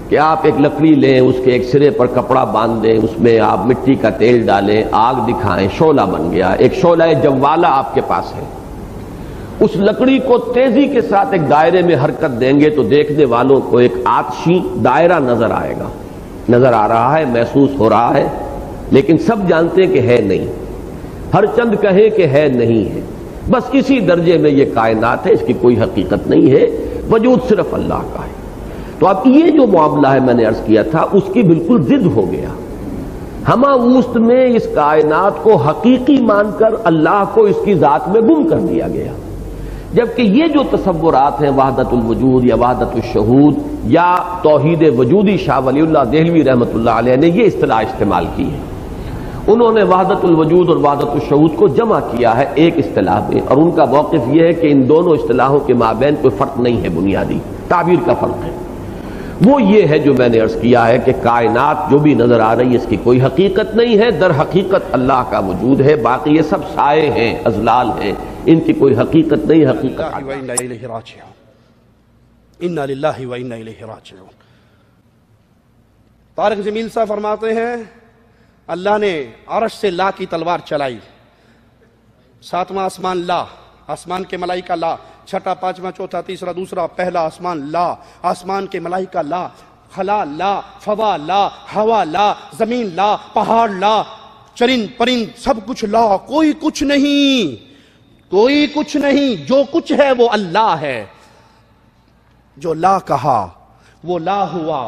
کہ آپ ایک لکڑی لیں، اس کے ایک سرے پر کپڑا باندھ دیں، اس میں آپ مٹی کا تیل ڈالیں، آگ دکھائیں، شعلہ بن گیا، ایک شعلہ جوالا آپ کے پاس ہے۔ اس لکڑی کو تیزی کے ساتھ ایک دائرے میں حرکت دیں گے تو دیکھنے والوں کو ایک آتشی دائرہ نظر آئے گا، نظر آ رہا ہے، محسوس ہو رہا ہے، لیکن سب جانتے ہیں کہ ہے نہیں، ہر چند کہیں کہ ہے نہیں ہے۔ بس اسی درجے میں یہ کائنات ہے، اس کی کوئی حقیقت نہیں ہے، وجود صرف اللہ کا ہے۔ تو اب یہ جو معاملہ ہے میں نے عرض کیا تھا اس کی بالکل ضد ہو گیا۔ ہمہ اوست میں اس کائنات کو حقیقی مان کر اللہ کو اس کی ذات میں گم کر دیا گیا، جبکہ یہ جو تصورات ہیں وحدت الوجود یا وحدت الشہود یا توحید وجودی، شاہ ولی اللہ دہلوی رحمۃ اللہ علیہ نے یہ اصطلاح استعمال کی ہے۔ انہوں نے وحدت الوجود اور وحدت الشہود کو جمع کیا ہے ایک اصطلاح میں، اور ان کا موقف یہ ہے کہ ان دونوں اصطلاحوں کے مابین کوئی فرق نہیں ہے، بنیادی تعبیر کا فرق ہے۔ وہ یہ ہے جو میں نے عرض کیا ہے کہ کائنات جو بھی نظر آ رہی ہے اس کی کوئی حقیقت نہیں ہے، در حقیقت اللہ کا وجود ہے، باقی یہ سب سائے ہیں، اضلال ہیں، ان کی کوئی حقیقت نہیں، حقیقت انا للہ و انا الیہ راجعون۔ طارق جمیل صاحب فرماتے ہیں اللہ نے عرش سے لا کی تلوار چلائی، ساتواں آسمان لا، آسمان کے ملائکہ لا، چھٹا پانچواں چوتھا تیسرا دوسرا پہلا آسمان لا، آسمان کے ملائکہ لا، خلا لا، فضا لا، ہوا لا، زمین لا، پہاڑ لا، چرند پرند سب کچھ لا، کوئی کچھ نہیں، کوئی کچھ نہیں، جو کچھ ہے وہ اللہ ہے۔ جو لا کہا وہ لا ہوا،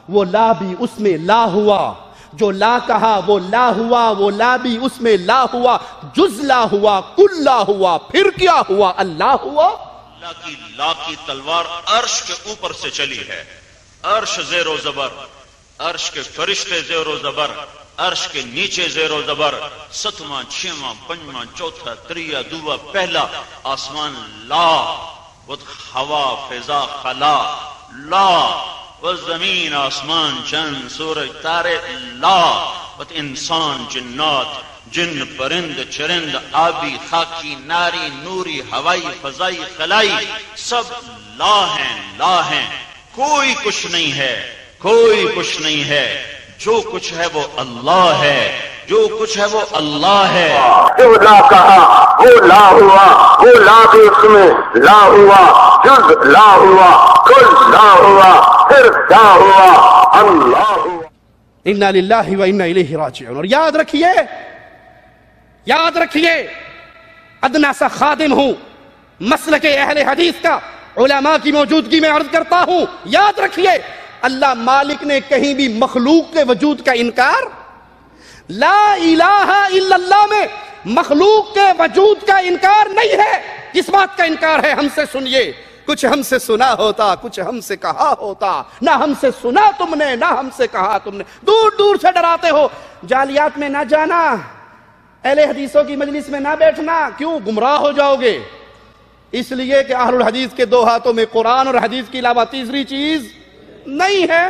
وہ لا بھی اس میں لا ہوا، جو لا کہا وہ لا ہوا، وہ لا بھی اس میں لا ہوا، جز لا ہوا، کل لا ہوا، پھر کیا ہوا؟ اللہ ہوا۔ اللہ کی لا کی تلوار عرش کے اوپر سے چلی ہے، عرش زیر و زبر، عرش کے فرشتے زیر و زبر، عرش کے نیچے زیر و زبر، ستواں چھواں پنجواں چوتھا تریا دوا پہلا آسمان لا، وہ ہوا فضا خلا لا، وہ زمین آسمان چند سورج تارے لا، وہ انسان جنات جن پرند چرند آبی خاکی ناری نوری ہوائی فضائی خلائی سب لا ہیں کوئی کچھ نہیں ہے، کوئی کچھ نہیں ہے، جو کچھ ہے وہ اللہ ہے، جو کچھ ہے وہ اللہ ہے۔ جو لا کہا وہ لا ہوا، وہ لا بھی اس میں لا ہوا، جز لا ہوا، کل لا ہوا، پھر لا ہوا، اللہ ہوا۔ انا للہ و انا الیہ راجعون۔ اور یاد رکھیے ادنا سا خادم ہوں مسلک اہل حدیث کا، علماء کی موجودگی میں عرض کرتا ہوں، یاد رکھیے اللہ مالک نے کہیں بھی مخلوق کے وجود کا انکار، لا الہ الا اللہ میں مخلوق کے وجود کا انکار نہیں ہے۔ کس بات کا انکار ہے؟ ہم سے سنیے، کچھ ہم سے سنا ہوتا، کچھ ہم سے کہا ہوتا، نہ ہم سے سنا تم نے نہ ہم سے کہا تم نے۔ دور دور سے ڈراتے ہو، جالیات میں نہ جانا، اہل حدیثوں کی مجلس میں نہ بیٹھنا، کیوں؟ گمراہ ہو جاؤ گے۔ اس لیے کہ اہل الحدیث کے دو ہاتھوں میں قرآن اور حدیث کے علاوہ تیسری چیز نہیں ہے۔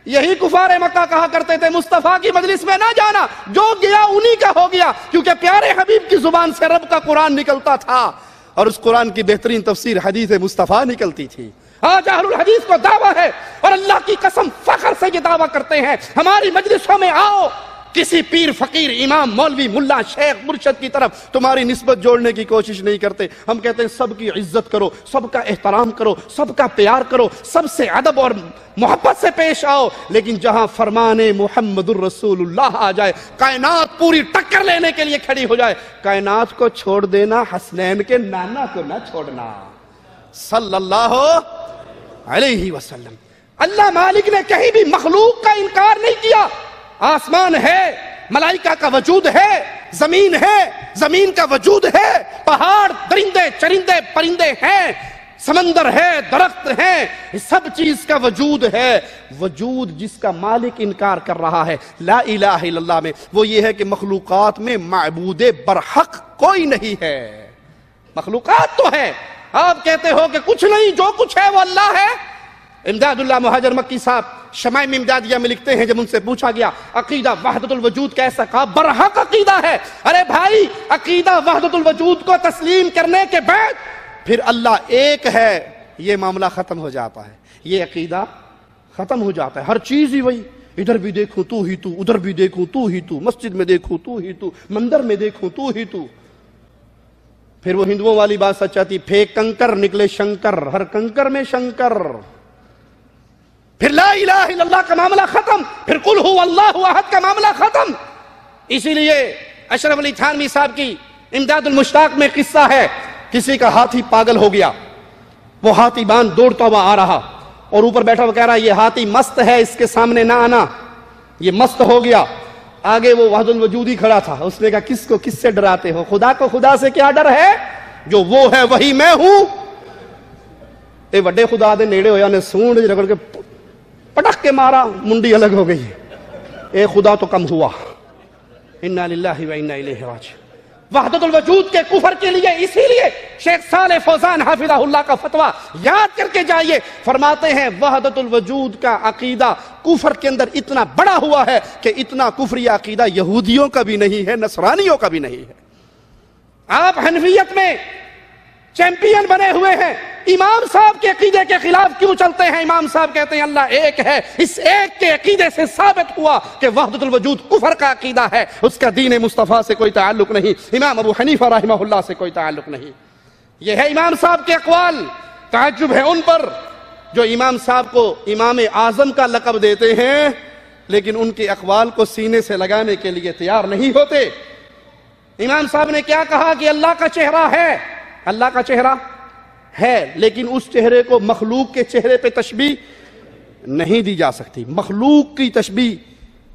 یہی کفار مکہ کہا کرتے تھے مصطفیٰ کی مجلس میں نہ جانا، جو گیا انہی کا ہو گیا، کیونکہ پیارے حبیب کی زبان سے رب کا قرآن نکلتا تھا اور اس قرآن کی بہترین تفسیر حدیث مصطفیٰ نکلتی تھی۔ آج اہل الحدیث کو دعویٰ ہے اور اللہ کی قسم فخر سے یہ دعویٰ کرتے ہیں، ہماری مجلسوں میں آؤ، کسی پیر فقیر امام مولوی ملا شیخ مرشد کی طرف تمہاری نسبت جوڑنے کی کوشش نہیں کرتے۔ ہم کہتے ہیں سب کی عزت کرو، سب کا احترام کرو، سب کا پیار کرو، سب سے ادب اور محبت سے پیش آؤ، لیکن جہاں فرمان محمد الرسول اللہ آ جائے، کائنات پوری ٹکر لینے کے لیے کھڑی ہو جائے، کائنات کو چھوڑ دینا، حسنین کے نانا کو نہ چھوڑنا، صلی اللہ علیہ وسلم۔ اللہ مالک نے کہیں بھی مخلوق کا انکار نہیں کیا۔ آسمان ہے، ملائکہ کا وجود ہے، زمین ہے، زمین کا وجود ہے، پہاڑ، درندے چرندے پرندے ہیں، سمندر ہے، درخت ہیں، سب چیز کا وجود ہے۔ وجود جس کا مالک انکار کر رہا ہے لا الہ الا اللہ میں، وہ یہ ہے کہ مخلوقات میں معبود برحق کوئی نہیں ہے۔ مخلوقات تو ہے، آپ کہتے ہو کہ کچھ نہیں، جو کچھ ہے وہ اللہ ہے۔ امداد اللہ مہاجر مکی صاحب شمائم امدادیہ میں لکھتے ہیں، جب ان سے پوچھا گیا عقیدہ وحدت الوجود کیسا، کہا برحق عقیدہ ہے۔ ارے بھائی، عقیدہ وحدت الوجود کو تسلیم کرنے کے بعد پھر اللہ ایک ہے، یہ معاملہ ختم ہو جاتا ہے، یہ عقیدہ ختم ہو جاتا ہے۔ ہر چیز ہی وہی، ادھر بھی دیکھوں تو ہی تو، ادھر بھی دیکھوں تو ہی تو، مسجد میں دیکھوں تو ہی تو، مندر میں دیکھوں تو ہی تو۔ پھر وہ ہندوؤں والی بات سچ آتی، پھینک کنکر نکلے شنکر، ہر کنکر میں شنکر۔ پھر لا الہ الا اللہ کا معاملہ ختم، پھر قل هو اللہ احد کا معاملہ ختم۔ اسی لیے اشرف علی تھانوی صاحب کی امداد المشتاق میں قصہ ہے، کسی کا ہاتھی پاگل ہو گیا، وہ ہاتھی باندھ دوڑتا ہوا آ رہا اور اوپر بیٹھا ہوا کہہ رہا یہ ہاتھی مست ہے، اس کے سامنے نہ آنا، یہ مست ہو گیا۔ آگے وہ وحد الوجود ہی کھڑا تھا، اس نے کہا کس سے ڈراتے ہو؟ خدا کو خدا سے کیا ڈر ہے؟ جو وہ ہے وہی میں ہوں۔ اے وڈے خدا دے نیڑے ہویا نے سونڈ رگڑ کے پٹک کے مارا، منڈی الگ ہو گئی۔ اے خدا تو کم ہوا۔ انا للہ و انا الیہ راجعون۔ وحدت الوجود کے کفر کے لیے اسی لیے شیخ صالح فوزان حافظہ اللہ کا فتویٰ یاد کر کے جائیے، فرماتے ہیں وحدت الوجود کا عقیدہ کفر کے اندر اتنا بڑا ہوا ہے کہ اتنا کفری عقیدہ یہودیوں کا بھی نہیں ہے، نصرانیوں کا بھی نہیں ہے۔ آپ حنفیت میں چیمپئن بنے ہوئے ہیں، امام صاحب کے عقیدے کے خلاف کیوں چلتے ہیں؟ امام صاحب کہتے ہیں اللہ ایک ہے، اس ایک کے عقیدے سے ثابت ہوا کہ وحدت الوجود کفر کا عقیدہ ہے، اس کا دین مصطفیٰ سے کوئی تعلق نہیں، امام ابو حنیفہ رحمہ اللہ سے کوئی تعلق نہیں۔ یہ ہے امام صاحب کے اقوال۔ تعجب ہے ان پر جو امام صاحب کو امام اعظم کا لقب دیتے ہیں لیکن ان کے اقوال کو سینے سے لگانے کے لیے تیار نہیں ہوتے۔ امام صاحب نے کیا کہا کہ اللہ کا چہرہ ہے، اللہ کا چہرہ ہے، لیکن اس چہرے کو مخلوق کے چہرے پہ تشبیہ نہیں دی جا سکتی۔ مخلوق کی تشبیہ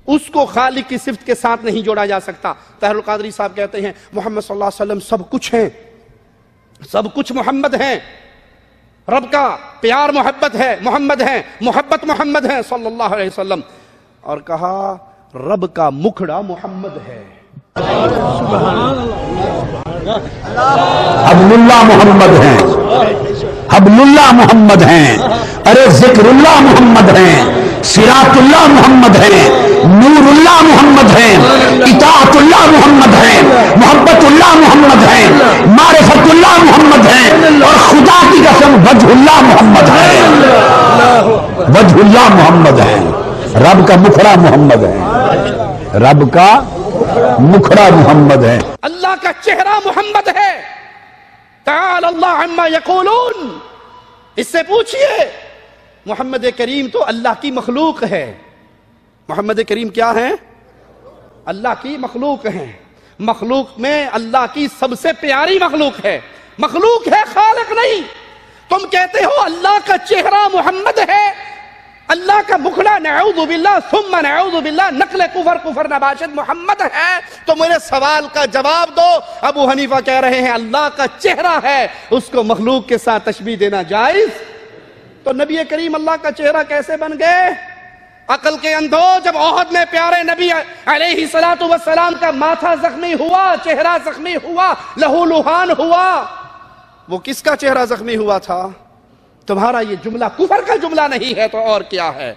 اس کو خالق کی صفت کے ساتھ نہیں جوڑا جا سکتا۔ طاہر القادری صاحب کہتے ہیں محمد صلی اللہ علیہ وسلم سب کچھ ہیں، سب کچھ محمد ہیں، رب کا پیار محبت ہے، محمد ہیں، محبت محمد ہے صلی اللہ علیہ وسلم، اور کہا رب کا مکھڑا محمد ہے۔ حبل اللہ محمد ہیں، حبل اللہ محمد ہیں، ارے ذکر اللہ محمد ہیں، صراط اللہ محمد ہیں، نور اللہ محمد ہیں، اطاعت اللہ محمد محمد ہیں، معرفت اللہ محمد ہیں، اور خدا کی قسم وجہ اللہ محمد ہیں، وجہ اللہ محمد ہیں، رب کا مکھڑا محمد ہے، رب کا مکھڑا محمد ہے، اللہ کا چہرہ محمد ہے۔ تعالی اللہ عما یقولون، اس سے پوچھئے محمد کریم تو اللہ کی مخلوق ہے۔ محمد کریم کیا ہے؟ اللہ کی مخلوق ہیں، مخلوق میں اللہ کی سب سے پیاری مخلوق ہے، مخلوق ہے، خالق نہیں۔ تم کہتے ہو اللہ کا چہرہ محمد ہے، اللہ کا مکھڑا نعوذ باللہ ثم نعوذ باللہ نقل کفر نباشد محمد ہے، تو میرے سوال کا جواب دو۔ ابو حنیفہ کہہ رہے ہیں اللہ کا چہرہ ہے، اس کو مخلوق کے ساتھ تشبیہ دینا جائز؟ تو نبی کریم اللہ کا چہرہ کیسے بن گئے؟ عقل کے اندھو، جب احد میں پیارے نبی علیہ السلام کا ماتھا زخمی ہوا، چہرہ زخمی ہوا، لہو لہان ہوا، وہ کس کا چہرہ زخمی ہوا تھا؟ تمہارا یہ جملہ کفر کا جملہ نہیں ہے تو اور کیا ہے؟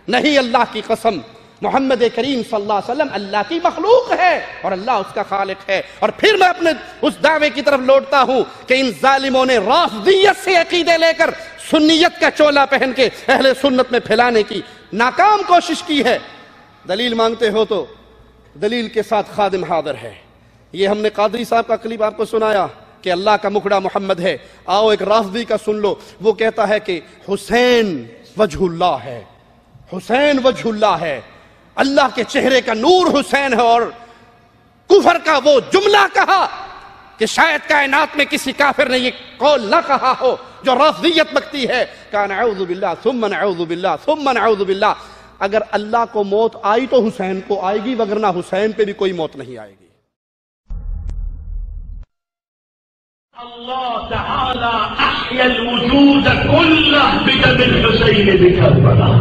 نہیں، اللہ کی قسم محمد کریم صلی اللہ علیہ وسلم اللہ کی مخلوق ہے اور اللہ اس کا خالق ہے۔ اور پھر میں اپنے اس دعوے کی طرف لوٹتا ہوں کہ ان ظالموں نے رافضیت سے عقیدے لے کر سنیت کا چولا پہن کے اہل سنت میں پھیلانے کی ناکام کوشش کی ہے۔ دلیل مانگتے ہو تو دلیل کے ساتھ خادم حاضر ہے۔ یہ ہم نے قادری صاحب کا کلپ آپ کو سنایا کہ اللہ کا مکھڑا محمد ہے۔ آؤ ایک رافضی کا سن لو، وہ کہتا ہے کہ حسین وجہ اللہ ہے، حسین وجہ اللہ ہے، اللہ کے چہرے کا نور حسین ہے، اور کفر کا وہ جملہ کہا کہ شاید کائنات میں کسی کافر نے یہ قول نہ کہا ہو جو رافضیت بکتی ہے کہ نعوذ باللہ ثم نعوذ باللہ ثم نعوذ باللہ۔ اگر اللہ کو موت آئی تو حسین کو آئے گی، وگرنہ حسین پہ بھی کوئی موت نہیں آئے گی۔ اللہ تعالی احیا الوجود كله بدم الحسين بكربلاء۔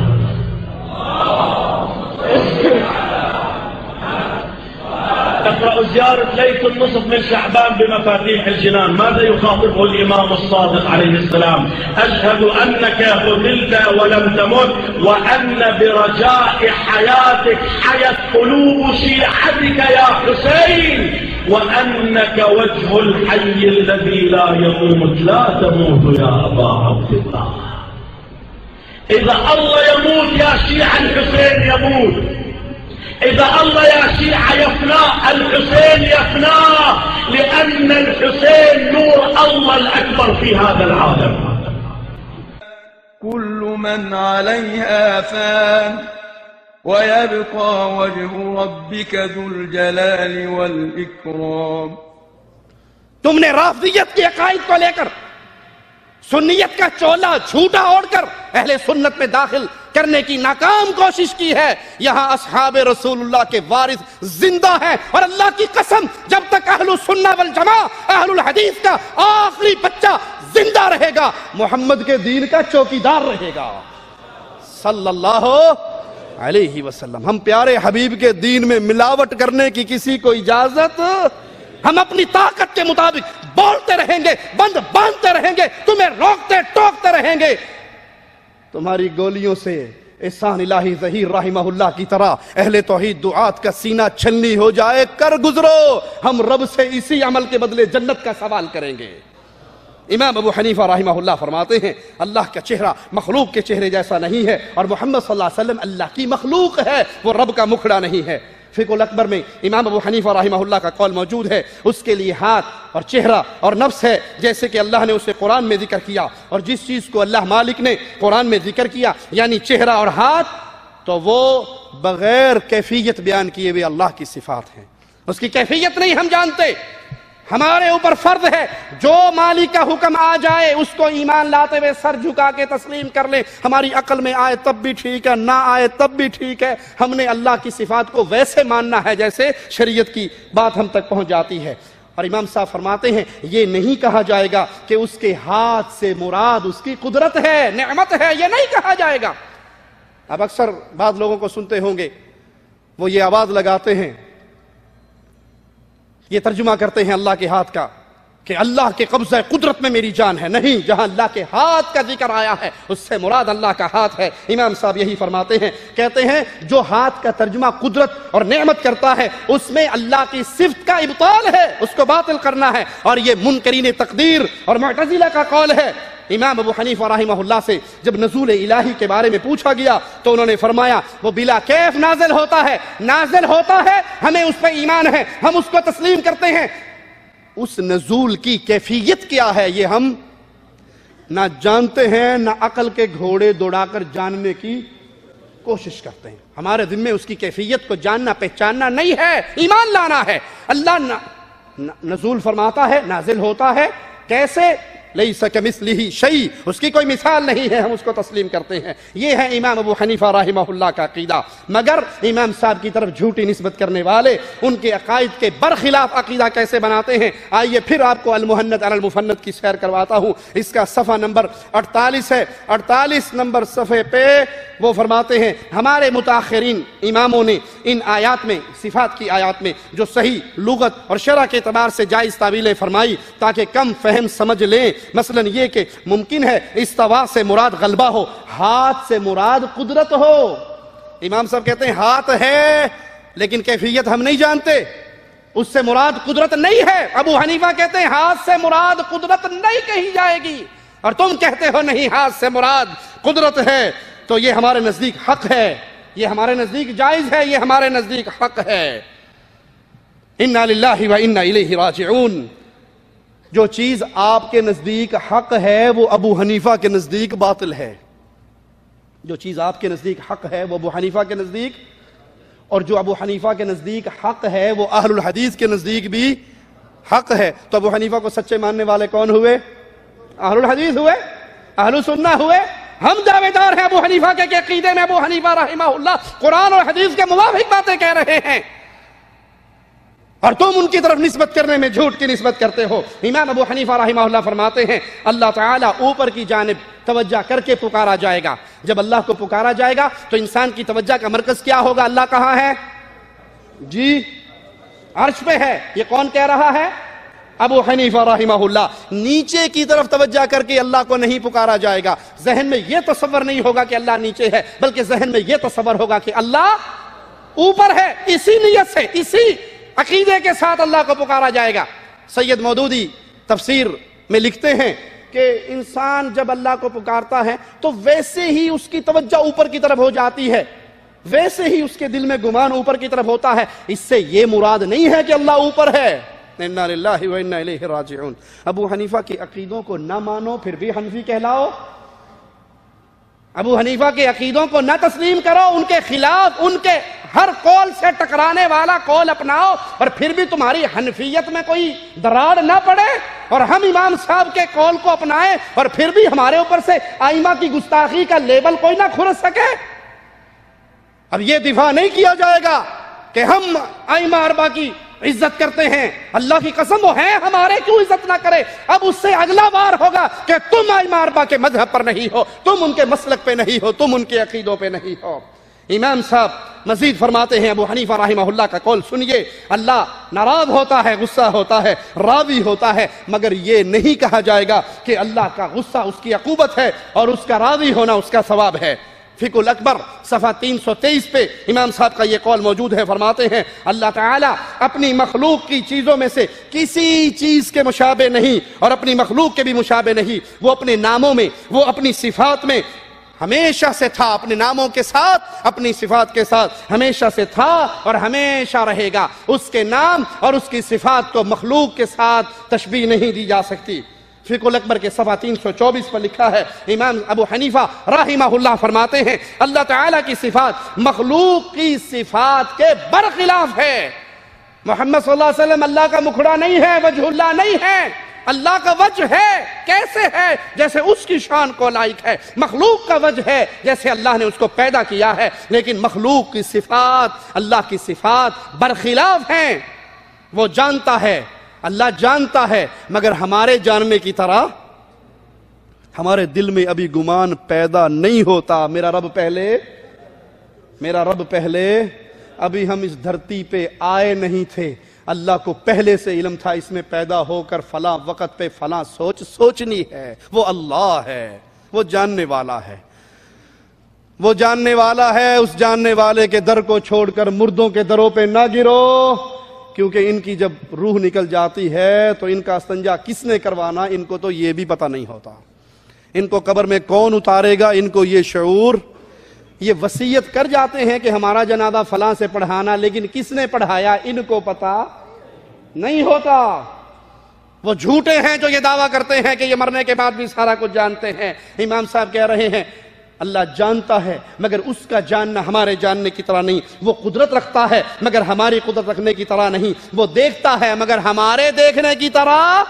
تقرأ زيارة ليلة النصف من شعبان بمفاتيح الجنان، ماذا يخاطبه الإمام الصادق عليه السلام؟ أشهد أنك قتلت ولم تمت، وأن برجاء حياتك حيت قلوب شيعتك يا حسين، وأنك وجه الحي الذي لا يموت، لا تموت يا أبا عبد الله۔ إذا الله يموت يا شيعة الحسين يموت، إذا الله يا شيعة يفنى الحسين يفنى، لأن الحسين نور الله الأكبر في هذا العالم۔ كل من عليها فان ويبقى وجه ربك ذو الجلال والإكرام۔ تم نے رافضیت کے عقائد کو لے کر سنیت کا چولا جھوٹا اوڑھ کر اہل سنت میں داخل کرنے کی ناکام کوشش کی ہے۔ یہاں اصحاب رسول اللہ کے وارث زندہ ہیں، اور اللہ کی قسم جب تک اہل السنہ والجماع اہل الحدیث کا آخری بچہ زندہ رہے گا، محمد کے دین کا چوکیدار رہے گا صلی اللہ علیہ وسلم۔ ہم پیارے حبیب کے دین میں ملاوٹ کرنے کی کسی کو اجازت، ہم اپنی طاقت کے مطابق بولتے رہیں گے، بند باندھتے رہیں گے، تمہیں روکتے ٹوکتے رہیں گے، تمہاری گولیوں سے احسان الہی ظہیر رحمہ اللہ کی طرح اہل توحید دعات کا سینہ چھلنی ہو جائے، کر گزرو، ہم رب سے اسی عمل کے بدلے جنت کا سوال کریں گے۔ امام ابو حنیفہ رحمہ اللہ فرماتے ہیں اللہ کا چہرہ مخلوق کے چہرے جیسا نہیں ہے، اور محمد صلی اللہ علیہ وسلم اللہ کی مخلوق ہے، وہ رب کا مکھڑا نہیں ہے۔ فقہ الاکبر میں امام ابو حنیفہ رحمہ اللہ کا قول موجود ہے، اس کے لیے ہاتھ اور چہرہ اور نفس ہے، جیسے کہ اللہ نے اسے قرآن میں ذکر کیا، اور جس چیز کو اللہ مالک نے قرآن میں ذکر کیا یعنی چہرہ اور ہاتھ، تو وہ بغیر کیفیت بیان کیے ہوئے اللہ کی صفات ہیں، اس کی کیفیت نہیں ہم جانتے۔ ہمارے اوپر فرض ہے جو مالک کا حکم آ جائے اس کو ایمان لاتے ہوئے سر جھکا کے تسلیم کر لیں، ہماری عقل میں آئے تب بھی ٹھیک ہے، نہ آئے تب بھی ٹھیک ہے، ہم نے اللہ کی صفات کو ویسے ماننا ہے جیسے شریعت کی بات ہم تک پہنچ جاتی ہے۔ اور امام صاحب فرماتے ہیں یہ نہیں کہا جائے گا کہ اس کے ہاتھ سے مراد اس کی قدرت ہے، نعمت ہے، یہ نہیں کہا جائے گا۔ اب اکثر بعض لوگوں کو سنتے ہوں گے وہ یہ آواز لگاتے ہیں، یہ ترجمہ کرتے ہیں اللہ کے ہاتھ کا کہ اللہ کے قبضہ قدرت میں میری جان ہے، نہیں، جہاں اللہ کے ہاتھ کا ذکر آیا ہے اس سے مراد اللہ کا ہاتھ ہے۔ امام صاحب یہی فرماتے ہیں، کہتے ہیں جو ہاتھ کا ترجمہ قدرت اور نعمت کرتا ہے اس میں اللہ کی صفت کا ابطال ہے، اس کو باطل کرنا ہے، اور یہ منکرین تقدیر اور معتزلہ کا قول ہے۔ امام ابو حنیفہ رحمہ اللہ سے جب نزول الہی کے بارے میں پوچھا گیا تو انہوں نے فرمایا وہ بلا کیف نازل ہوتا ہے، ہمیں اس پہ ایمان ہے، ہم اس کو تسلیم کرتے ہیں۔ اس نزول کی کیفیت کیا ہے یہ ہم نہ جانتے ہیں، نہ عقل کے گھوڑے دوڑا کر جاننے کی کوشش کرتے ہیں۔ ہمارے ذمہ اس کی کیفیت کو جاننا پہچاننا نہیں ہے، ایمان لانا ہے۔ اللہ نزول فرماتا ہے، نازل ہوتا ہے، کیسے؟ لیس کمثلہ شیء، اس کی کوئی مثال نہیں ہے، ہم اس کو تسلیم کرتے ہیں۔ یہ ہے امام ابو حنیفہ رحمہ اللہ کا عقیدہ۔ مگر امام صاحب کی طرف جھوٹی نسبت کرنے والے ان کے عقائد کے برخلاف عقیدہ کیسے بناتے ہیں، آئیے پھر آپ کو المہند علی المفند کی سیر کرواتا ہوں۔ اس کا صفحہ نمبر 48 ہے، 48 نمبر صفحے پہ وہ فرماتے ہیں ہمارے متاخرین اماموں نے ان آیات میں، صفات کی آیات میں جو صحیح لغت اور شرع کے اعتبار سے جائز تعویلیں فرمائی تاکہ کم فہم سمجھ لیں، مثلا یہ کہ ممکن ہے استوا سے مراد غلبہ ہو، ہاتھ سے مراد قدرت ہو۔ امام صاحب کہتے ہیں ہاتھ ہے لیکن کیفیت ہم نہیں جانتے، اس سے مراد قدرت نہیں ہے۔ ابو حنیفہ کہتے ہیں ہاتھ سے مراد قدرت نہیں کہی جائے گی، اور تم کہتے ہو نہیں ہاتھ سے مراد قدرت ہے، تو یہ ہمارے نزدیک حق ہے، یہ ہمارے نزدیک جائز ہے، یہ ہمارے نزدیک حق ہے۔ انا للہ و انا الیہ راجعون۔ جو چیز آپ کے نزدیک حق ہے وہ ابو حنیفہ کے نزدیک باطل ہے، جو چیز آپ کے نزدیک حق ہے وہ ابو حنیفہ کے نزدیک، اور جو ابو حنیفہ کے نزدیک حق ہے وہ اہل الحدیث کے نزدیک بھی حق ہے۔ تو ابو حنیفہ کو سچے ماننے والے کون ہوئے؟ اہل الحدیث ہوئے، اہل سنہ ہوئے۔ ہم دعوے دار ہیں ابو حنیفہ کے عقیدے میں ابو حنیفہ رحمہ اللہ قرآن اور حدیث کے موافق باتیں کہہ رہے ہیں، اور تم ان کی طرف نسبت کرنے میں جھوٹ کی نسبت کرتے ہو۔ امام ابو حنیفہ رحمہ اللہ فرماتے ہیں اللہ تعالیٰ اوپر کی جانب توجہ کر کے پکارا جائے گا۔ جب اللہ کو پکارا جائے گا تو انسان کی توجہ کا مرکز کیا ہوگا؟ اللہ کہاں ہے؟ جی عرش پہ ہے۔ یہ کون کہہ رہا ہے؟ ابو حنیفہ رحمہ اللہ۔ نیچے کی طرف توجہ کر کے اللہ کو نہیں پکارا جائے گا، ذہن میں یہ تصور نہیں ہوگا کہ اللہ نیچے ہے، بلکہ ذہن میں یہ تصور ہوگا کہ اللہ اوپر ہے۔ اسی نیت سے، اسی عقیدے کے ساتھ اللہ کو پکارا جائے گا۔ سید مودودی تفسیر میں لکھتے ہیں کہ انسان جب اللہ کو پکارتا ہے تو ویسے ہی اس کی توجہ اوپر کی طرف ہو جاتی ہے، ویسے ہی اس کے دل میں گمان اوپر کی طرف ہوتا ہے۔ اس سے یہ مراد نہیں ہے کہ اللہ اوپر ہے۔ انا للہ و انا الیہ راجعون۔ ابو حنیفہ کے عقیدوں کو نہ مانو پھر بھی حنفی کہلاؤ، ابو حنیفہ کے عقیدوں کو نہ تسلیم کرو، ان کے خلاف، ان کے ہر قول سے ٹکرانے والا قول اپناؤ، اور پھر بھی تمہاری حنفیت میں کوئی دراڑ نہ پڑے، اور ہم امام صاحب کے قول کو اپنائیں اور پھر بھی ہمارے اوپر سے ائمہ کی گستاخی کا لیبل کوئی نہ کھرس سکے۔ اب یہ دفاع نہیں کیا جائے گا کہ ہم ائمہ اربعہ کی عزت کرتے ہیں، اللہ کی قسم وہ ہیں ہمارے، کیوں عزت نہ کرے؟ اب اس سے اگلا بار ہوگا کہ تم ائمہ اربعہ کے مذہب پر نہیں ہو، تم ان کے مسلک پہ نہیں ہو، تم ان کے عقیدوں پہ نہیں ہو۔ امام صاحب مزید فرماتے ہیں ابو حنیفہ رحمہ اللہ کا قول سنیے، اللہ ناراض ہوتا ہے، غصہ ہوتا ہے، راضی ہوتا ہے، مگر یہ نہیں کہا جائے گا کہ اللہ کا غصہ اس کی عقوبت ہے اور اس کا راضی ہونا اس کا ثواب ہے۔ فقہ الاکبر صفحہ 323 پہ امام صاحب کا یہ قول موجود ہے، فرماتے ہیں اللہ تعالیٰ اپنی مخلوق کی چیزوں میں سے کسی چیز کے مشابہ نہیں اور اپنی مخلوق کے بھی مشابہ نہیں، وہ اپنے ناموں میں، وہ اپنی صفات میں ہمیشہ سے تھا، اپنے ناموں کے ساتھ، اپنی صفات کے ساتھ ہمیشہ سے تھا اور ہمیشہ رہے گا۔ اس کے نام اور اس کی صفات کو مخلوق کے ساتھ تشبیہ نہیں دی جا سکتی۔ فقہ الاکبر کے صفحہ 324 پر لکھا ہے، امام ابو حنیفہ رحمہ اللہ فرماتے ہیں اللہ تعالیٰ کی صفات مخلوق کی صفات کے برخلاف ہے۔ محمد صلی اللہ علیہ وسلم اللہ کا مکھڑا نہیں ہے، وجہ اللہ نہیں ہے، اللہ کا وجہ ہے، کیسے ہے؟ جیسے اس کی شان کو لائق ہے۔ مخلوق کا وجہ ہے جیسے اللہ نے اس کو پیدا کیا ہے، لیکن مخلوق کی صفات، اللہ کی صفات برخلاف ہیں۔ وہ جانتا ہے، اللہ جانتا ہے، مگر ہمارے جاننے کی طرح ہمارے دل میں ابھی گمان پیدا نہیں ہوتا۔ میرا رب پہلے، ابھی ہم اس دھرتی پہ آئے نہیں تھے، اللہ کو پہلے سے علم تھا اس میں پیدا ہو کر فلاں وقت پہ فلاں سوچنی ہے. وہ اللہ ہے, وہ جاننے والا ہے, وہ جاننے والا ہے. اس جاننے والے کے در کو چھوڑ کر مردوں کے دروں پہ نہ گرو, کیونکہ ان کی جب روح نکل جاتی ہے تو ان کا استنجا کس نے کروانا ان کو تو یہ بھی پتہ نہیں ہوتا. ان کو قبر میں کون اتارے گا ان کو یہ شعور. یہ وصیت کر جاتے ہیں کہ ہمارا جنازہ فلاں سے پڑھانا, لیکن کس نے پڑھایا ان کو پتہ نہیں ہوتا. وہ جھوٹے ہیں جو یہ دعویٰ کرتے ہیں کہ یہ مرنے کے بعد بھی سارا کچھ جانتے ہیں. امام صاحب کہہ رہے ہیں اللہ جانتا ہے مگر اس کا جاننا ہمارے جاننے کی طرح نہیں. وہ قدرت رکھتا ہے مگر ہماری قدرت رکھنے کی طرح نہیں. وہ دیکھتا ہے مگر ہمارے دیکھنے کی طرح.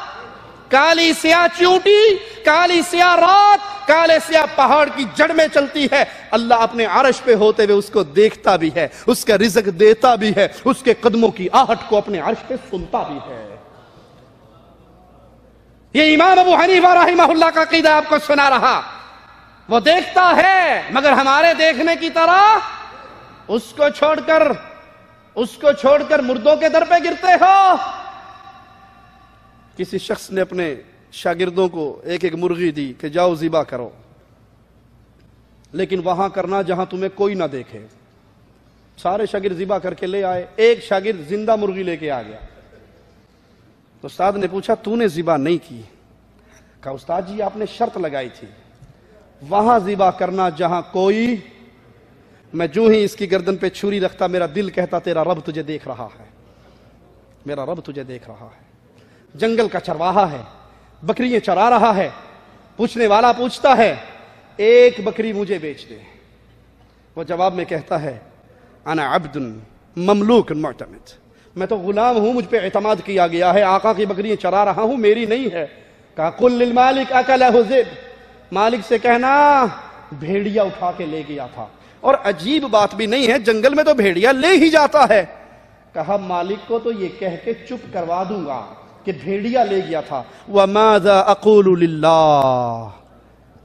کالی سیاہ چیونٹی, کالی سیاہ رات, کالے سیاہ پہاڑ کی جڑ میں چلتی ہے. اللہ اپنے عرش پہ ہوتے ہوئے اس کو دیکھتا بھی ہے, اس کا رزق دیتا بھی ہے, اس کے قدموں کی آہٹ کو اپنے عرش پہ سنتا بھی ہے. یہ امام ابو حنیفہ رحمہ اللہ کا عقیدہ آپ کو سنا رہا. وہ دیکھتا ہے مگر ہمارے دیکھنے کی طرح. اس کو چھوڑ کر مردوں کے در پہ گرتے ہو. کسی شخص نے اپنے شاگردوں کو ایک ایک مرغی دی کہ جاؤ ذبح کرو, لیکن وہاں کرنا جہاں تمہیں کوئی نہ دیکھے. سارے شاگرد ذبح کر کے لے آئے, ایک شاگرد زندہ مرغی لے کے آ گیا. تو استاد نے پوچھا تو نے ذبح نہیں کی؟ کہا استاد جی آپ نے شرط لگائی تھی وہاں ذبح کرنا جہاں کوئی. میں جو ہی اس کی گردن پہ چھری رکھتا میرا دل کہتا تیرا رب تجھے دیکھ رہا ہے, میرا رب تجھے دیکھ رہا ہے. جنگل کا چرواہا ہے, بکریاں چرا رہا ہے. پوچھنے والا پوچھتا ہے ایک بکری مجھے بیچ دے. وہ جواب میں کہتا ہے انا عبد مملوک معتمد, میں تو غلام ہوں, مجھ پہ اعتماد کیا گیا ہے, آقا کی بکریاں چرا رہا ہوں, میری نہیں ہے. کہا قل للمالک اکلہ ذئب, مالک سے کہنا بھیڑیا اٹھا کے لے گیا تھا. اور عجیب بات بھی نہیں ہے, جنگل میں تو بھیڑیا لے ہی جاتا ہے. کہا مالک کو تو یہ کہہ کے چپ کروا دوں گا کہ بھیڑیا لے گیا تھا. وَمَاذَا أَقُولُ لِلَّهِ,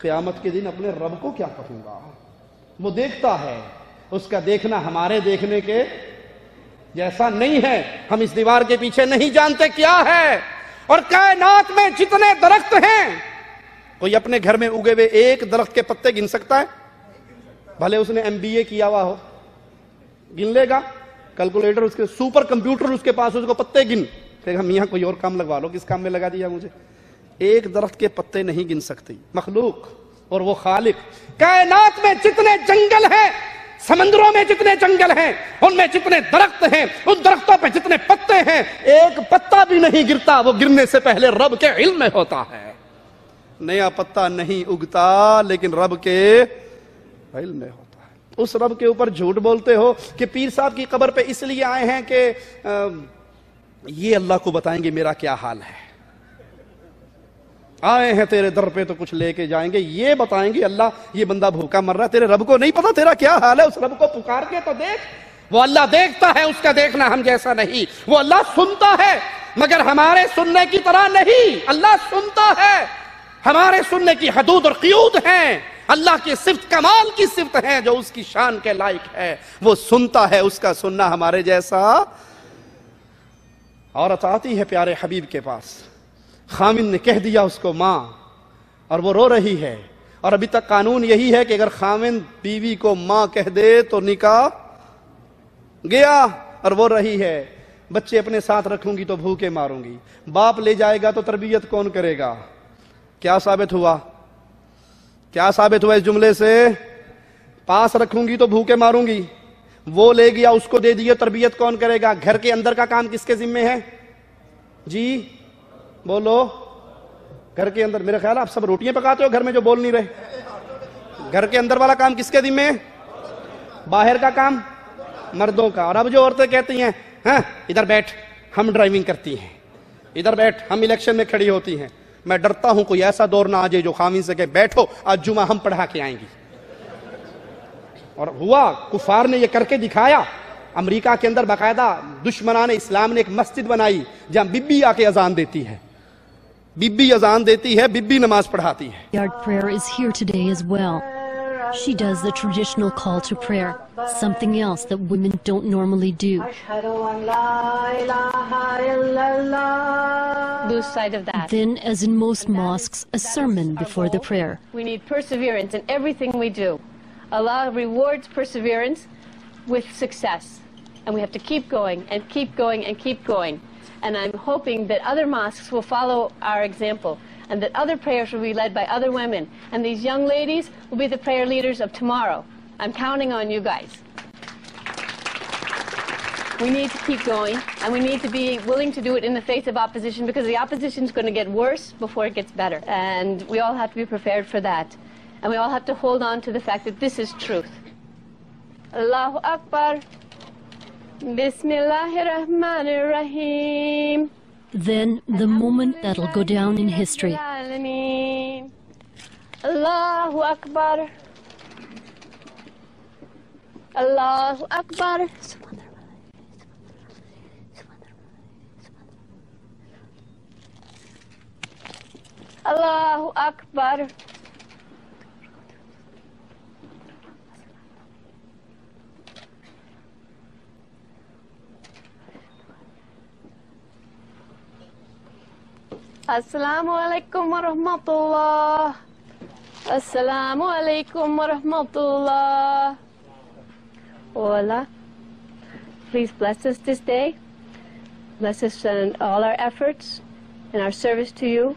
قیامت کے دن اپنے رب کو کیا کہوں گا. وہ دیکھتا ہے, اس کا دیکھنا ہمارے دیکھنے کے جیسا نہیں ہے. ہم اس دیوار کے پیچھے نہیں جانتے کیا ہے. اور کائنات میں جتنے درخت ہیں, کوئی اپنے گھر میں اگے ہوئے ایک درخت کے پتے گن سکتا ہے؟ بھلے اس نے MBA کیا ہوا ہو, گن لے گا؟ کیلکولیٹر اس کے, سپر کمپیوٹر اس کے پاس, اس کو پتے گن کہ ہم یہاں کوئی اور کام لگوا لو, کس کام میں لگا دیا مجھے. ایک درخت کے پتے نہیں گن سکتی مخلوق, اور وہ خالق. کائنات میں جتنے جنگل ہیں, سمندروں میں جتنے جنگل ہیں, ان میں جتنے درخت ہیں, ان درختوں پہ جتنے پتے ہیں, ایک پتا بھی نہیں گرتا, وہ گرنے سے پہلے رب کے علم میں ہوتا ہے. نیا پتا نہیں اگتا لیکن رب کے علم میں ہوتا ہے. اس رب کے اوپر جھوٹ بولتے ہو کہ پیر صاحب کی قبر پہ اس لیے آئے ہیں کہ یہ اللہ کو بتائیں گے میرا کیا حال ہے. آئے ہیں تیرے در پہ تو کچھ لے کے جائیں گے, یہ بتائیں گے اللہ یہ بندہ بھوکا مر رہا ہے, تیرے رب کو نہیں پتا تیرا کیا حال ہے. اس رب کو پکار کے تو دیکھ. وہ اللہ دیکھتا ہے, اس کا دیکھنا ہم جیسا نہیں. وہ اللہ سنتا ہے مگر ہمارے سننے کی طرح نہیں. اللہ سنتا ہے, ہمارے سننے کی حدود اور قیود ہیں. اللہ کی صفت کمال کی صفت ہے جو اس کی شان کے لائق ہے. وہ سنتا ہے, اس کا سننا ہمارے جیسا. عورت آتی ہے پیارے حبیب کے پاس, خامن نے کہہ دیا اس کو ماں, اور وہ رو رہی ہے. اور ابھی تک قانون یہی ہے کہ اگر خامن بیوی کو ماں کہہ دے تو نکاح گیا, اور وہ رہی ہے. بچے اپنے ساتھ رکھوں گی تو بھوکے ماروں گی, باپ لے جائے گا تو تربیت کون کرے گا. کیا ثابت ہوا, کیا ثابت ہوا اس جملے سے؟ پاس رکھوں گی تو بھوکے ماروں گی, وہ لے گیا اس کو دے دیے, تربیت کون کرے گا. گھر کے اندر کا کام کس کے ذمے ہے جی بولو. گھر کے اندر میرے خیال آپ سب روٹیاں پکاتے ہو گھر میں جو بول نہیں رہے. گھر کے اندر والا کام کس کے ذمے ہے؟ باہر کا کام مردوں کا. اور اب جو عورتیں کہتی ہیں ہاں ادھر بیٹھ ہم ڈرائیونگ کرتی ہیں, ادھر بیٹھ ہم الیکشن میں کھڑی ہوتی ہیں. میں ڈرتا ہوں کوئی ایسا دور نہ آ جائے جو خامن سے کہ بیٹھو آج جمعہ ہم پڑھا کے آئیں گی. اور ہوا, کفار نے یہ کر کے دکھایا. امریکہ کے اندر باقاعدہ دشمنان اسلام نے ایک مسجد بنائی جہاں بی بی آ کے اذان دیتی ہے, بی بی اذان دیتی ہے, بی بی نماز پڑھاتی ہے. She does the traditional call to prayer, something else that women don't normally do. Lose sight of that. Then, as in most mosques, a sermon before the prayer. We need perseverance in everything we do. Allah rewards perseverance with success. And we have to keep going and keep going and keep going. And I'm hoping that other mosques will follow our example, and that other prayers will be led by other women. And these young ladies will be the prayer leaders of tomorrow. I'm counting on you guys. We need to keep going, and we need to be willing to do it in the face of opposition, because the opposition is going to get worse before it gets better. And we all have to be prepared for that. And we all have to hold on to the fact that this is truth. Allahu Akbar. Bismillahirrahmanirrahim. Then, the moment that'll go down in history. Allahu Akbar. Allahu Akbar. Allahu Akbar. Assalamu alaikum wa rahmatullah. Assalamu alaikum wa rahmatullah. Oh Allah, please bless us this day. Bless us in all our efforts and our service to you.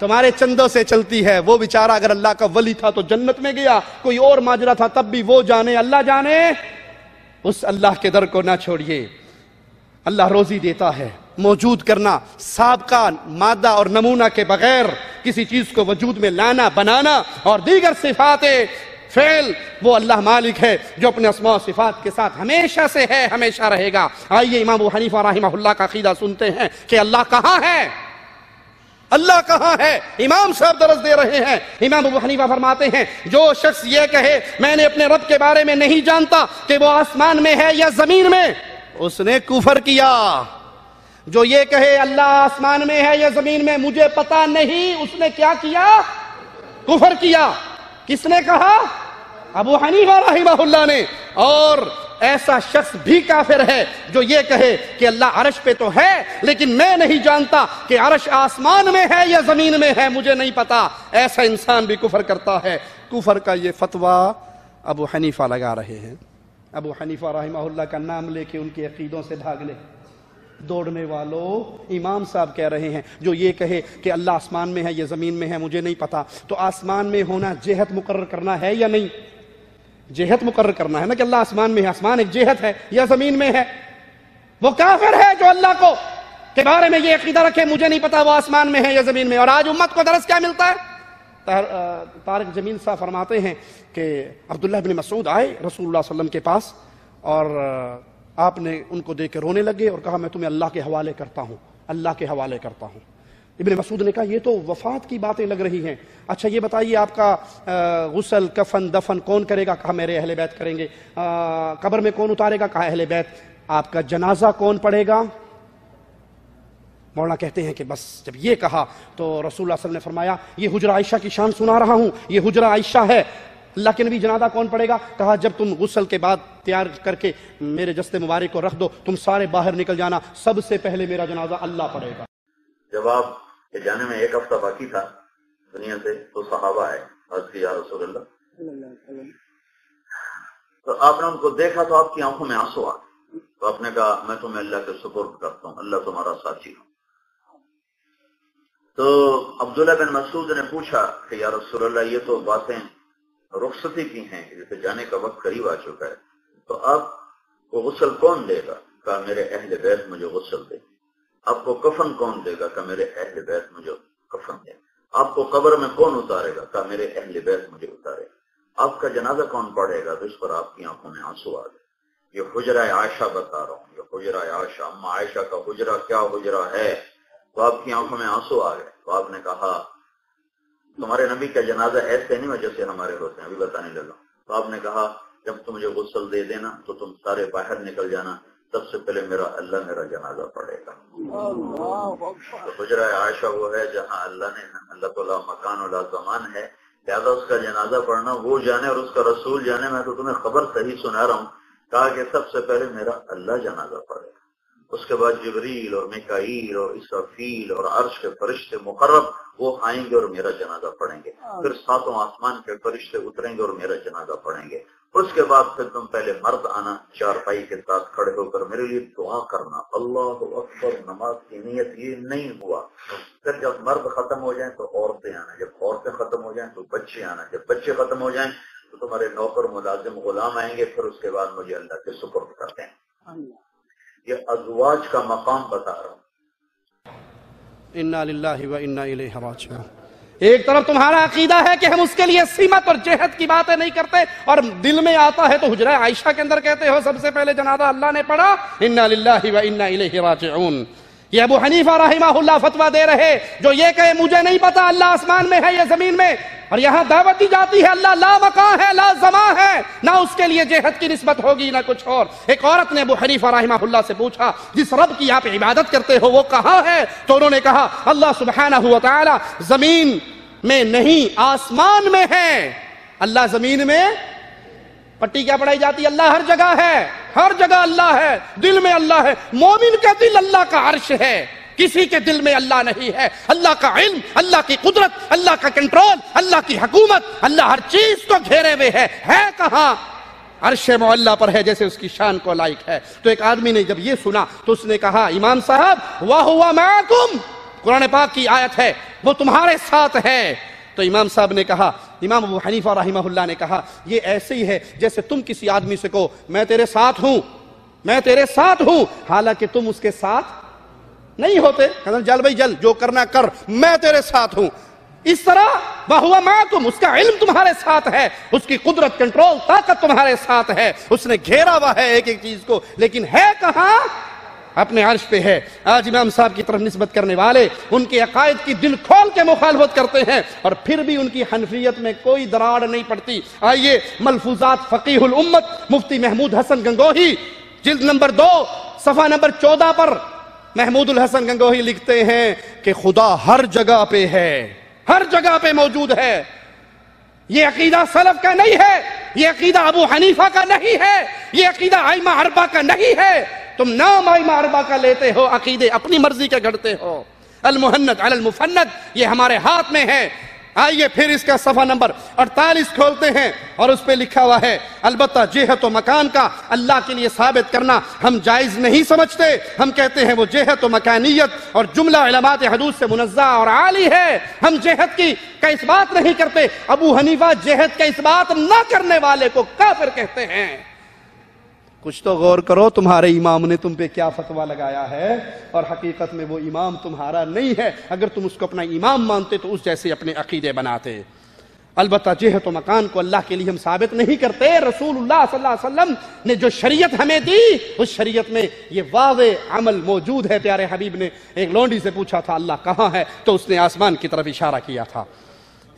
تمہارے چندوں سے چلتی ہے. وہ بیچارہ اگر اللہ کا ولی تھا تو جنت میں گیا, کوئی اور ماجرا تھا تب بھی وہ جانے, اللہ جانے. اس اللہ کے در کو نہ چھوڑیے. اللہ روزی دیتا ہے. موجود کرنا, سابقہ مادہ اور نمونہ کے بغیر کسی چیز کو وجود میں لانا, بنانا اور دیگر صفات فعل, وہ اللہ مالک ہے جو اپنے اسماء و صفات کے ساتھ ہمیشہ سے ہے, ہمیشہ رہے گا. آئیے امام ابو حنیفہ رحمہ اللہ کا عقیدہ سنتے ہیں کہ اللہ کہاں ہے, اللہ کہاں ہے. امام صاحب درس دے رہے ہیں. امام ابو حنیفہ فرماتے ہیں جو شخص یہ کہے میں نے اپنے رب کے بارے میں نہیں جانتا کہ وہ آسمان میں ہے یا زمین میں, اس نے کفر کیا. جو یہ کہے اللہ آسمان میں ہے یا زمین میں مجھے پتا نہیں, اس نے کیا کیا؟ کفر کیا. کس نے کہا؟ ابو حنیفہ رحمہ اللہ نے. اور ایسا شخص بھی کافر ہے جو یہ کہے کہ اللہ عرش پہ تو ہے لیکن میں نہیں جانتا کہ عرش آسمان میں ہے یا زمین میں ہے, مجھے نہیں پتا. ایسا انسان بھی کفر کرتا ہے. کفر کا یہ فتویٰ ابو حنیفہ لگا رہے ہیں. ابو حنیفہ رحمہ اللہ کا نام لے کے ان کے عقیدوں سے بھاگ لے. دوڑنے والوں, امام صاحب کہہ رہے ہیں جو یہ کہے کہ اللہ آسمان میں ہے یا زمین میں ہے مجھے نہیں پتا, تو آسمان میں ہونا جہت مقرر کرنا ہے یا نہیں؟ جہت مقرر کرنا ہے نا کہ اللہ آسمان میں ہے. آسمان ایک جہت ہے یا زمین میں ہے. وہ کافر ہے جو اللہ کو کے بارے میں یہ عقیدہ رکھے مجھے نہیں پتا وہ آسمان میں ہے یا زمین میں. اور آج امت کو درس کیا ملتا ہے؟ طارق جمیل صاحب فرماتے ہیں کہ عبداللہ بن مسعود آئے رسول اللہ صلی اللہ علیہ وسلم کے پاس اور آپ نے ان کو دیکھ کے رونے لگے اور کہا میں تمہیں اللہ کے حوالے کرتا ہوں, اللہ کے حوالے کرتا ہوں. ابن مسعود نے کہا یہ تو وفات کی باتیں لگ رہی ہیں, اچھا یہ بتائیے آپ کا غسل کفن دفن کون کرے گا؟ کہا میرے اہل بیت کریں گے. قبر میں کون اتارے گا؟ کہا اہل بیت. آپ کا جنازہ کون پڑھے گا؟ مولانا کہتے ہیں کہ بس جب یہ کہا تو رسول اللہ صلی اللہ علیہ وسلم نے فرمایا یہ حجرہ عائشہ کی شان سنا رہا ہوں, یہ حجرہ عائشہ ہے. اللہ کے نبی جنازہ کون پڑھے گا؟ کہا جب تم غسل کے بعد تیار کر کے میرے جسد مبارک کو رکھ دو, تم سارے باہر نکل جانا, سب سے پہلے میرا جنازہ اللہ پڑھے گا. جب آپ کے جانے میں ایک ہفتہ باقی تھا دنیا سے تو صحابہ آئے عرض کی یا رسول اللہ, تو آپ نے ان کو دیکھا تو آپ کی آنکھوں میں آنسو آ گئے. تو آپ نے کہا میں تمہیں اللہ کے سپرد کرتا ہوں, اللہ تمہارا ساتھی ہوں. تو عبداللہ بن مسعود نے پوچھا کہ یا رسول اللہ یہ تو باتیں رخصتی کی ہیں, جیسے جانے کا وقت قریب آ چکا ہے, تو آپ کو غسل کون دے گا؟ کہا میرے اہل بیت مجھے غسل دے. آپ کو کفن کون دے گا؟ کہا میرے اہل بیت مجھے کفن دے. آپ کو قبر میں کون اتارے گا؟ کہا میرے اہل بیت مجھے اتارے. آپ کا جنازہ کون پڑھے گا؟ تو اس پر آپ کی آنکھوں میں آنسو آ گئے. یہ حجرہ عائشہ بتا رہا ہوں, یہ حجرہ عائشہ, اما عائشہ کا حجرہ کیا حجرہ ہے. تو آپ کی آنکھوں میں آنسو آ گئے. تو آپ نے کہا تمہارے نبی کا جنازہ ایسے نہیں جیسے ہمارے ہوتے ہیں, ابھی بتانے لگا. تو آپ نے کہا جب تم مجھے غسل دے دینا تو تم سارے باہر نکل جانا, سب سے پہلے اللہ میرا جنازہ پڑھے گا. تو حجرہ عائشہ وہ ہے جہاں اللہ تعالیٰ مکان و زمان ہے, لہذا اس کا جنازہ پڑھنا وہ جانے اور اس کا رسول جانے. میں تو تمہیں خبر صحیح سنا رہا ہوں. کہا کہ سب سے پہلے میرا اللہ جنازہ پڑھے گا, اس کے بعد جبریل اور میکائیل اور اسرافیل اور عرش کے فرشتے مقرب وہ آئیں گے اور میرا جنازہ پڑھیں گے. پھر ساتوں آسمان کے فرشتے اتریں گے اور میرا جنازہ پڑھیں گے. اس کے بعد پھر تم پہلے مرد آنا, چارپائی کے ساتھ کھڑے ہو کر میرے لیے دعا کرنا, اللہ اکبر. نماز کی نیت یہ نہیں ہوا. پھر جب مرد ختم ہو جائیں تو عورتیں آنا, جب عورتیں ختم ہو جائیں تو بچے آنا, جب بچے ختم ہو جائیں تو تمہارے نوکر ملازم غلام آئیں گے. پھر اس کے بعد مجھے اللہ کے سپرد کرتے ہیں. یہ ازواج کا مقام بتا رہا ہوں. انا للہ و انا الیہ راجعون. ایک طرف تمہارا عقیدہ ہے کہ ہم اس کے لیے سمت اور جہت کی باتیں نہیں کرتے, اور دل میں آتا ہے تو حجرہ عائشہ کے اندر کہتے ہو سب سے پہلے جنازہ اللہ نے پڑھا. انا للہ و انا الیہ راجعون. یہ ابو حنیفہ رحمہ اللہ فتویٰ دے رہے جو یہ کہے مجھے نہیں پتا اللہ آسمان میں ہے یا زمین میں, اور یہاں دعوت دی جاتی ہے اللہ لا مکان ہے لا زمان ہے, نہ اس کے لیے جہت کی نسبت ہوگی نہ کچھ اور. ایک عورت نے ابو حنیفہ رحمہ اللہ سے پوچھا جس رب کی آپ عبادت کرتے ہو وہ کہاں ہے؟ تو انہوں نے کہا اللہ سبحانہ و تعالی زمین میں نہیں آسمان میں ہے. اللہ زمین میں پٹی کیا پڑھائی جاتی ہے؟ اللہ ہر جگہ ہے, ہر جگہ اللہ ہے, دل میں اللہ ہے. مومن کا دل اللہ کا عرش ہے, کسی کے دل میں اللہ نہیں ہے. اللہ کا علم, اللہ کی قدرت, اللہ کا کنٹرول, اللہ کی حکومت, اللہ ہر چیز کو گھیرے ہوئے ہے کہاں؟ عرش معلیٰ پر ہے, جیسے اس کی شان کو لائق ہے. تو ایک آدمی نے جب یہ سنا تو اس نے کہا امام صاحب وَهُوَ مَعَكُمْ, قرآن پاک کی آیت ہے وہ تمہارے ساتھ ہے۔ تو امام صاحب نے کہا، امام ابو حنیفہ رحمہ اللہ نے کہا، یہ ایسے ہی ہے جیسے تم کسی آدمی سے کہو میں تیرے ساتھ ہوں، میں تیرے ساتھ ہوں، حالانکہ تم اس کے ساتھ نہیں ہوتے۔ کہتے جل بھائی جل، جو کرنا کر، میں تیرے ساتھ ہوں۔ اس طرح وَهُوَ مَعَكُمْ، اس کا علم تمہارے ساتھ ہے، اس کی قدرت، کنٹرول، طاقت تمہارے ساتھ ہے، اس نے گھیرا ہوا ہے ایک ایک چیز کو، لیکن ہے کہاں؟ اپنے عرش پہ ہے۔ آج امام صاحب کی طرف نسبت کرنے والے ان کے عقائد کی دل کھول کے مخالفت کرتے ہیں، اور پھر بھی ان کی حنفیت میں کوئی دراڑ نہیں پڑتی۔ آئیے ملفوظات فقیہ الامت مفتی محمود حسن گنگوہی، جلد نمبر 2 صفحہ نمبر 14 پر محمود الحسن گنگوہی لکھتے ہیں کہ خدا ہر جگہ پہ ہے، ہر جگہ پہ موجود ہے۔ یہ عقیدہ سلف کا نہیں ہے، یہ عقیدہ ابو حنیفہ کا نہیں ہے، یہ عقیدہ ائمہ اربعہ کا نہیں ہے۔ تم نام ائمہ اربعہ کا لیتے ہو، عقیدے اپنی مرضی کے گھڑتے ہو۔ المہند علی المفند یہ ہمارے ہاتھ میں ہے۔ آئیے پھر اس کا صفحہ نمبر 48 کھولتے ہیں، اور اس پہ لکھا ہوا ہے البتہ جہت و مکان کا اللہ کے لیے ثابت کرنا ہم جائز نہیں سمجھتے، ہم کہتے ہیں وہ جہت و مکانیت اور جملہ علامات حدود سے منزہ اور عالی ہے، ہم جہت کی کا اس بات نہیں کرتے۔ ابو حنیفہ جہت کا اس بات نہ کرنے والے کو کافر کہتے ہیں۔ کچھ تو غور کرو، تمہارے امام نے تم پہ کیا فتویٰ لگایا ہے، اور حقیقت میں وہ امام تمہارا نہیں ہے۔ اگر تم اس کو اپنا امام مانتے تو اس جیسے اپنے عقیدے بناتے۔ البتہ جہت و مکان کو اللہ کے لیے ہم ثابت نہیں کرتے۔ رسول اللہ صلی اللہ علیہ وسلم نے جو شریعت ہمیں دی، اس شریعت میں یہ واضح عمل موجود ہے۔ پیارے حبیب نے ایک لونڈی سے پوچھا تھا اللہ کہاں ہے، تو اس نے آسمان کی طرف اشارہ کیا تھا۔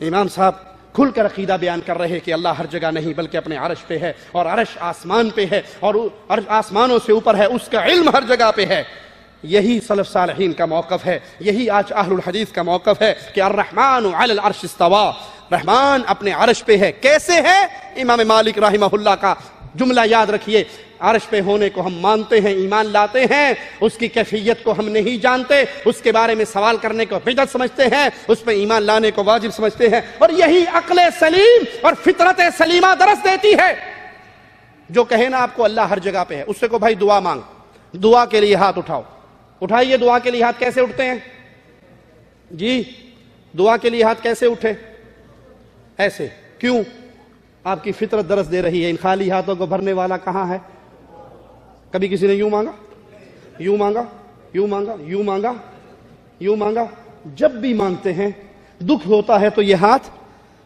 امام صاحب کھل کر عقیدہ بیان کر رہے کہ اللہ ہر جگہ نہیں بلکہ اپنے عرش پہ ہے، اور عرش آسمان پہ ہے، اور عرش آسمانوں سے اوپر ہے، اس کا علم ہر جگہ پہ ہے۔ یہی سلف صالحین کا موقف ہے، یہی آج اہل الحدیث کا موقف ہے کہ الرحمن علی العرش استوى، رحمان اپنے عرش پہ ہے۔ کیسے ہے؟ امام مالک رحمہ اللہ کا جملہ یاد رکھیے، عرش پہ ہونے کو ہم مانتے ہیں، ایمان لاتے ہیں، اس کی کیفیت کو ہم نہیں جانتے، اس کے بارے میں سوال کرنے کو بدعت سمجھتے ہیں، اس پہ ایمان لانے کو واجب سمجھتے ہیں، اور یہی عقل سلیم اور فطرت سلیمہ درس دیتی ہے۔ جو کہے نا آپ کو اللہ ہر جگہ پہ ہے، اس سے کو بھائی دعا مانگ، دعا کے لیے ہاتھ اٹھاؤ، اٹھائیے دعا کے لیے ہاتھ۔ کیسے اٹھتے ہیں جی؟ دعا کے لیے ہاتھ کیسے اٹھے؟ ایسے۔ کیوں؟ آپ کی فطرت درس دے رہی ہے، ان خالی ہاتھوں کو بھرنے والا کہاں ہے؟ کبھی کسی نے یوں مانگا، یوں مانگا، یوں مانگا، یوں مانگا، یوں مانگا؟ جب بھی مانگتے ہیں دکھ ہوتا ہے تو یہ ہاتھ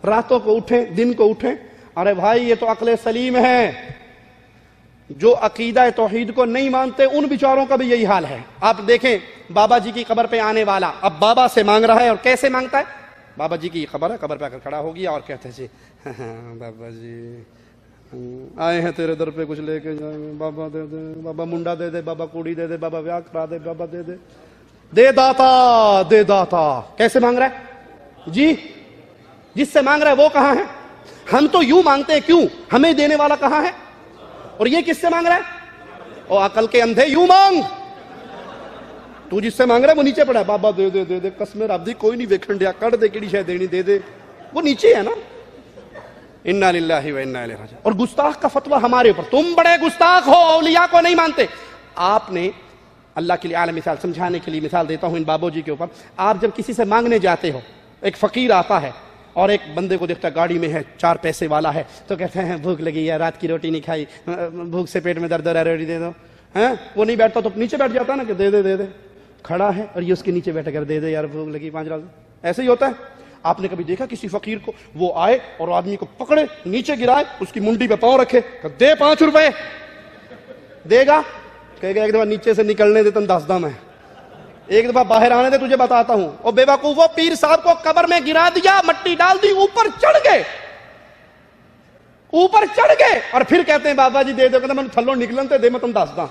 راتوں کو اٹھیں، دن کو اٹھیں۔ ارے بھائی یہ تو عقل سلیم ہے۔ جو عقیدہ توحید کو نہیں مانتے ان بیچاروں کا بھی یہی حال ہے۔ آپ دیکھیں بابا جی کی قبر پہ آنے والا اب بابا سے مانگ رہا ہے، اور کیسے مانگتا ہے؟ بابا جی کی قبر ہے، قبر پہ آ کر کھڑا ہو گیا اور کہتے ہیں جی بابا جی آئے ہیں تیرے در پہ کچھ لے کے جائیں گے، بابا دے دے، بابا منڈا دے دے، بابا کوڑی دے دے، بابا بیاہ کرا دے، بابا دے دے، دے داتا دے داتا۔ کیسے مانگ رہا ہے جی؟ جس سے مانگ رہا ہے وہ کہاں ہے؟ ہم تو یوں مانگتے ہیں، کیوں؟ ہمیں دینے والا کہاں ہے؟ اور یہ کس سے مانگ رہا ہے؟ او عقل کے اندھے، یوں مانگ۔ تو جس سے مانگ رہا ہے وہ نیچے پڑا ہے، بابا دے دے دے دے، قسم رب دی کوئی نہیں ویکھن دیا، کڑ دے کیڑی شے دینی دے دے، وہ نیچے ہے نا۔ انا للہ و انا الیہ راجعون۔ اور گستاخ کا فتویٰ ہمارے اوپر، تم بڑے گستاخ ہو، اولیاء کو نہیں مانتے۔ آپ نے اللہ کے لیے اعلی مثال سمجھانے کے لیے مثال دیتا ہوں ان بابو جی کے اوپر۔ آپ جب کسی سے مانگنے جاتے ہو، ایک فقیر آتا ہے اور ایک بندے کو دیکھتا گاڑی میں ہے، 4 پیسے والا ہے، تو کہتے ہیں بھوک لگی ہے، رات کی روٹی نہیں کھائی، بھوک سے پیٹ میں درد ہو رہا ہے، روٹی دے دو۔ وہ نہیں بیٹھتا تو نیچے بیٹھ جاتا نا کہ دے دے دے دے، کھڑا ہے اور یہ اس کے نیچے بیٹھ کر دے دے یار بھوک لگی 5 روز۔ ایسے ہی ہوتا ہے۔ آپ نے کبھی دیکھا کسی فقیر کو وہ آئے اور آدمی کو پکڑے، نیچے گرائے، اس کی منڈی پہ پاؤں رکھے، کہ دے 5 روپے؟ دے گا؟ کہے گا ایک دفعہ نیچے سے نکلنے دے تن دسدا میں، ایک دفعہ باہر آنے دے تجھے بتاتا ہوں۔ اور بے وقوف، وہ پیر صاحب کو قبر میں گرا دیا، مٹی ڈال دی، اوپر چڑھ گئے، اوپر چڑھ گئے، اور پھر کہتے ہیں بابا جی دے دو، کہتے ہیں میں تھلوں نکلن تے دے میں تم دسدا۔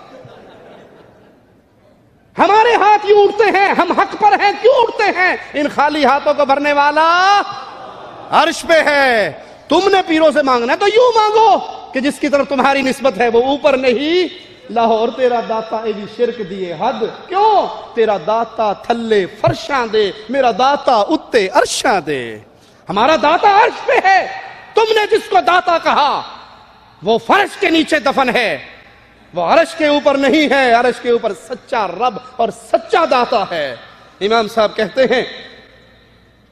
ہمارے ہاتھ یوں اٹھتے ہیں، ہم حق پر ہیں، کیوں اٹھتے ہیں؟ ان خالی ہاتھوں کو بھرنے والا عرش پہ ہے۔ تم نے پیروں سے مانگنا ہے تو یوں مانگو کہ جس کی طرف تمہاری نسبت ہے وہ اوپر نہیں۔ لاہور تیرا داتا اے جی شرک دیے حد، کیوں؟ تیرا داتا تھلے فرشاں دے، میرا داتا اتے عرشاں دے۔ ہمارا داتا عرش پہ ہے، تم نے جس کو داتا کہا وہ فرش کے نیچے دفن ہے، وہ عرش کے اوپر نہیں ہے۔ عرش کے اوپر سچا رب اور سچا داتا ہے۔ امام صاحب کہتے ہیں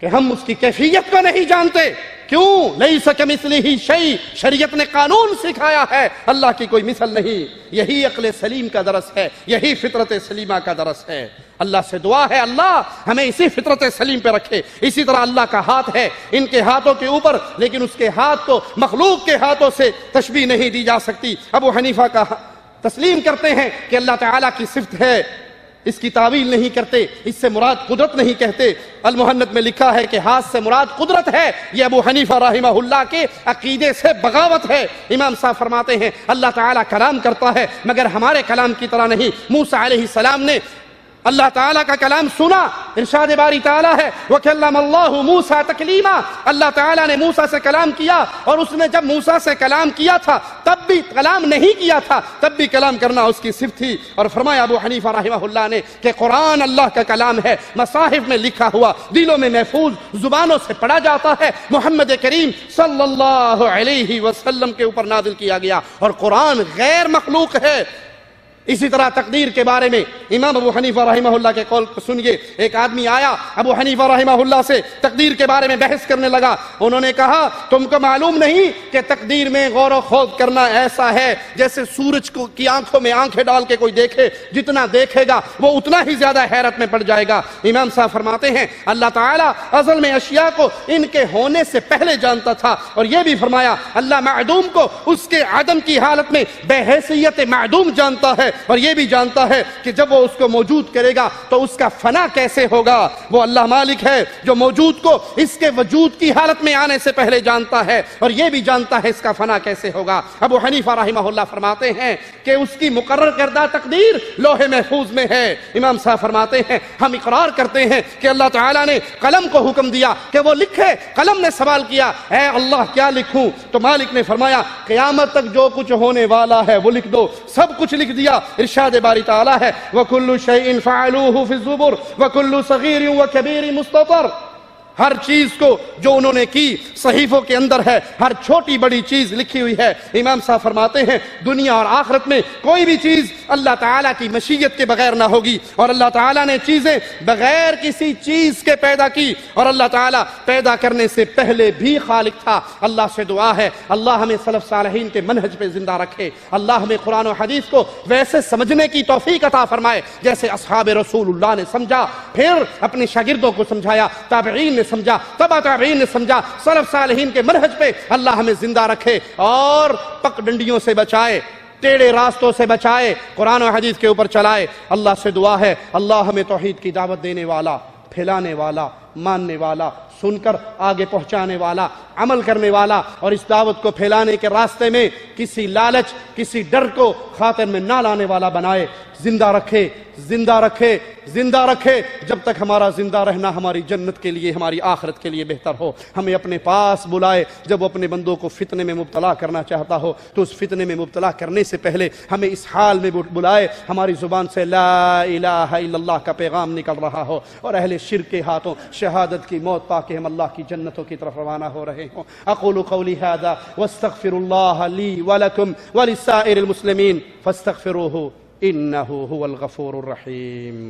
کہ ہم اس کی کیفیت کو نہیں جانتے. کیوں؟ لیس کمثلہ شیء، شریعت نے قانون سکھایا ہے اللہ کی کوئی مثل نہیں. یہی عقل سلیم کا درس ہے، یہی فطرت سلیمہ کا درس ہے. اللہ سے دعا ہے اللہ ہمیں اسی فطرت سلیم پہ رکھے. اسی طرح اللہ کا ہاتھ ہے ان کے ہاتھوں کے اوپر، لیکن اس کے ہاتھ کو مخلوق کے ہاتھوں سے تشبیہ نہیں دی جا سکتی. ابو حنیفہ کا تسلیم کرتے ہیں کہ اللہ تعالیٰ کی صفت ہے، اس کی تعویل نہیں کرتے، اس سے مراد قدرت نہیں کہتے. المحنت میں لکھا ہے کہ ہاتھ سے مراد قدرت ہے. یہ ابو حنیفہ رحمہ اللہ کے عقیدے سے بغاوت ہے. امام صاحب فرماتے ہیں اللہ تعالیٰ کلام کرتا ہے مگر ہمارے کلام کی طرح نہیں. موسیٰ علیہ السلام نے اللہ تعالیٰ کا کلام سنا. ارشاد باری تعالیٰ ہے وَكَلَّمَ اللَّهُ مُوسَىٰ تَكْلِيمًا، اللہ تعالیٰ نے موسیٰ سے کلام کیا. اور اس نے جب موسیٰ سے کلام کیا تھا تب بھی کلام نہیں کیا تھا، تب بھی کلام کرنا اس کی صفت تھی. اور فرمایا ابو حنیفہ رحمہ اللہ نے کہ قرآن اللہ کا کلام ہے، مصاحف میں لکھا ہوا، دلوں میں محفوظ، زبانوں سے پڑھا جاتا ہے. محمد کریم صلی اللہ علیہ وسلم کے اوپر نازل کیا گیا اور قرآن غیر مخلوق ہے. اسی طرح تقدیر کے بارے میں امام ابو حنیفہ رحمہ اللہ کے قول کو سنیے. ایک آدمی آیا ابو حنیفہ رحمہ اللہ سے تقدیر کے بارے میں بحث کرنے لگا. انہوں نے کہا تم کو معلوم نہیں کہ تقدیر میں غور و خوض کرنا ایسا ہے جیسے سورج کی آنکھوں میں آنکھیں ڈال کے کوئی دیکھے، جتنا دیکھے گا وہ اتنا ہی زیادہ حیرت میں پڑ جائے گا. امام صاحب فرماتے ہیں اللہ تعالیٰ ازل میں اشیاء کو ان کے ہونے سے پہلے جانتا تھا. اور یہ بھی فرمایا اللہ معدوم کو اس کے عدم کی حالت میں بے حیثیت معدوم جانتا ہے، اور یہ بھی جانتا ہے کہ جب وہ اس کو موجود کرے گا تو اس کا فنا کیسے ہوگا. وہ اللہ مالک ہے جو موجود کو اس کے وجود کی حالت میں آنے سے پہلے جانتا ہے، اور یہ بھی جانتا ہے اس کا فنا کیسے ہوگا. ابو حنیفہ رحمہ اللہ فرماتے ہیں کہ اس کی مقرر کردہ تقدیر لوح محفوظ میں ہے. امام صاحب فرماتے ہیں ہم اقرار کرتے ہیں کہ اللہ تعالیٰ نے قلم کو حکم دیا کہ وہ لکھے. قلم نے سوال کیا اے اللہ کیا لکھوں؟ تو مالک نے فرمایا قیامت تک جو کچھ ہونے والا ہے وہ لکھ دو. سب کچھ لکھ دیا. ارشاد باری تعالیٰ ہے وَكُلُّ شَيْءٍ فَعَلُوهُ فِي الزُّبُرِ وَكُلُّ صَغِيرٍ وَكَبِيرٍ مُسْتَطَرٍ. ہر چیز کو جو انہوں نے کی صحیفوں کے اندر ہے، ہر چھوٹی بڑی چیز لکھی ہوئی ہے. امام صاحب فرماتے ہیں دنیا اور آخرت میں کوئی بھی چیز اللہ تعالیٰ کی مشیت کے بغیر نہ ہوگی، اور اللہ تعالیٰ نے چیزیں بغیر کسی چیز کے پیدا کی، اور اللہ تعالیٰ پیدا کرنے سے پہلے بھی خالق تھا. اللہ سے دعا ہے اللہ ہمیں سلف صالحین کے منہج پہ زندہ رکھے. اللہ ہمیں قرآن و حدیث کو ویسے سمجھنے کی توفیق عطا فرمائے جیسے اصحاب رسول اللہ نے سمجھا، پھر اپنے شاگردوں کو سمجھایا، تابعین نے سمجھا، تبع تابعین نے سمجھا. سلف صالحین کے منہج پہ اللہ ہمیں زندہ رکھے اور پک ڈنڈیوں سے بچائے، ٹیڑے راستوں سے بچائے، قرآن و حدیث کے اوپر چلائے. اللہ سے دعا ہے اللہ ہمیں توحید کی دعوت دینے والا، پھیلانے والا، ماننے والا، سن کر آگے پہنچانے والا، عمل کرنے والا، اور اس دعوت کو پھیلانے کے راستے میں کسی لالچ کسی ڈر کو خاطر میں نہ لانے والا بنائے. زندہ رکھے، زندہ رکھے، زندہ رکھے جب تک ہمارا زندہ رہنا ہماری جنت کے لیے، ہماری آخرت کے لیے بہتر ہو. ہمیں اپنے پاس بلائے جب وہ اپنے بندوں کو فتنے میں مبتلا کرنا چاہتا ہو، تو اس فتنے میں مبتلا کرنے سے پہلے ہمیں اس حال میں بلائے ہماری زبان سے لا الہ الا اللہ کا پیغام نکل رہا ہو، اور اہل شرک کے ہاتھوں شہادت کی موت پا کے ہم اللہ کی جنتوں کی طرف روانہ ہو رہے ہوں. اقول قولی ھذا واستغفر اللہ لی ولکم ولسائر المسلمین فاستغفروہ انہ هو الغفور الرحیم.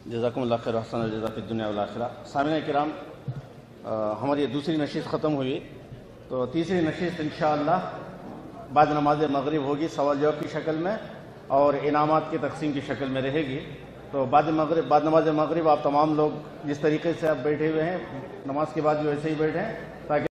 جزاکم اللہ خیر حسن الجزا فی الدنیا والآخرہ. سامعین کرام ہماری دوسری نشست ختم ہوئی، تو تیسری نشست انشاءاللہ بعد نماز مغرب ہوگی، سوال جواب کی شکل میں اور انعامات کی تقسیم کی شکل میں رہے گی. تو بعد نماز مغرب آپ تمام لوگ جس طریقے سے آپ بیٹھے ہوئے ہیں نماز کے بعد بھی ویسے ہی بیٹھیں تاکہ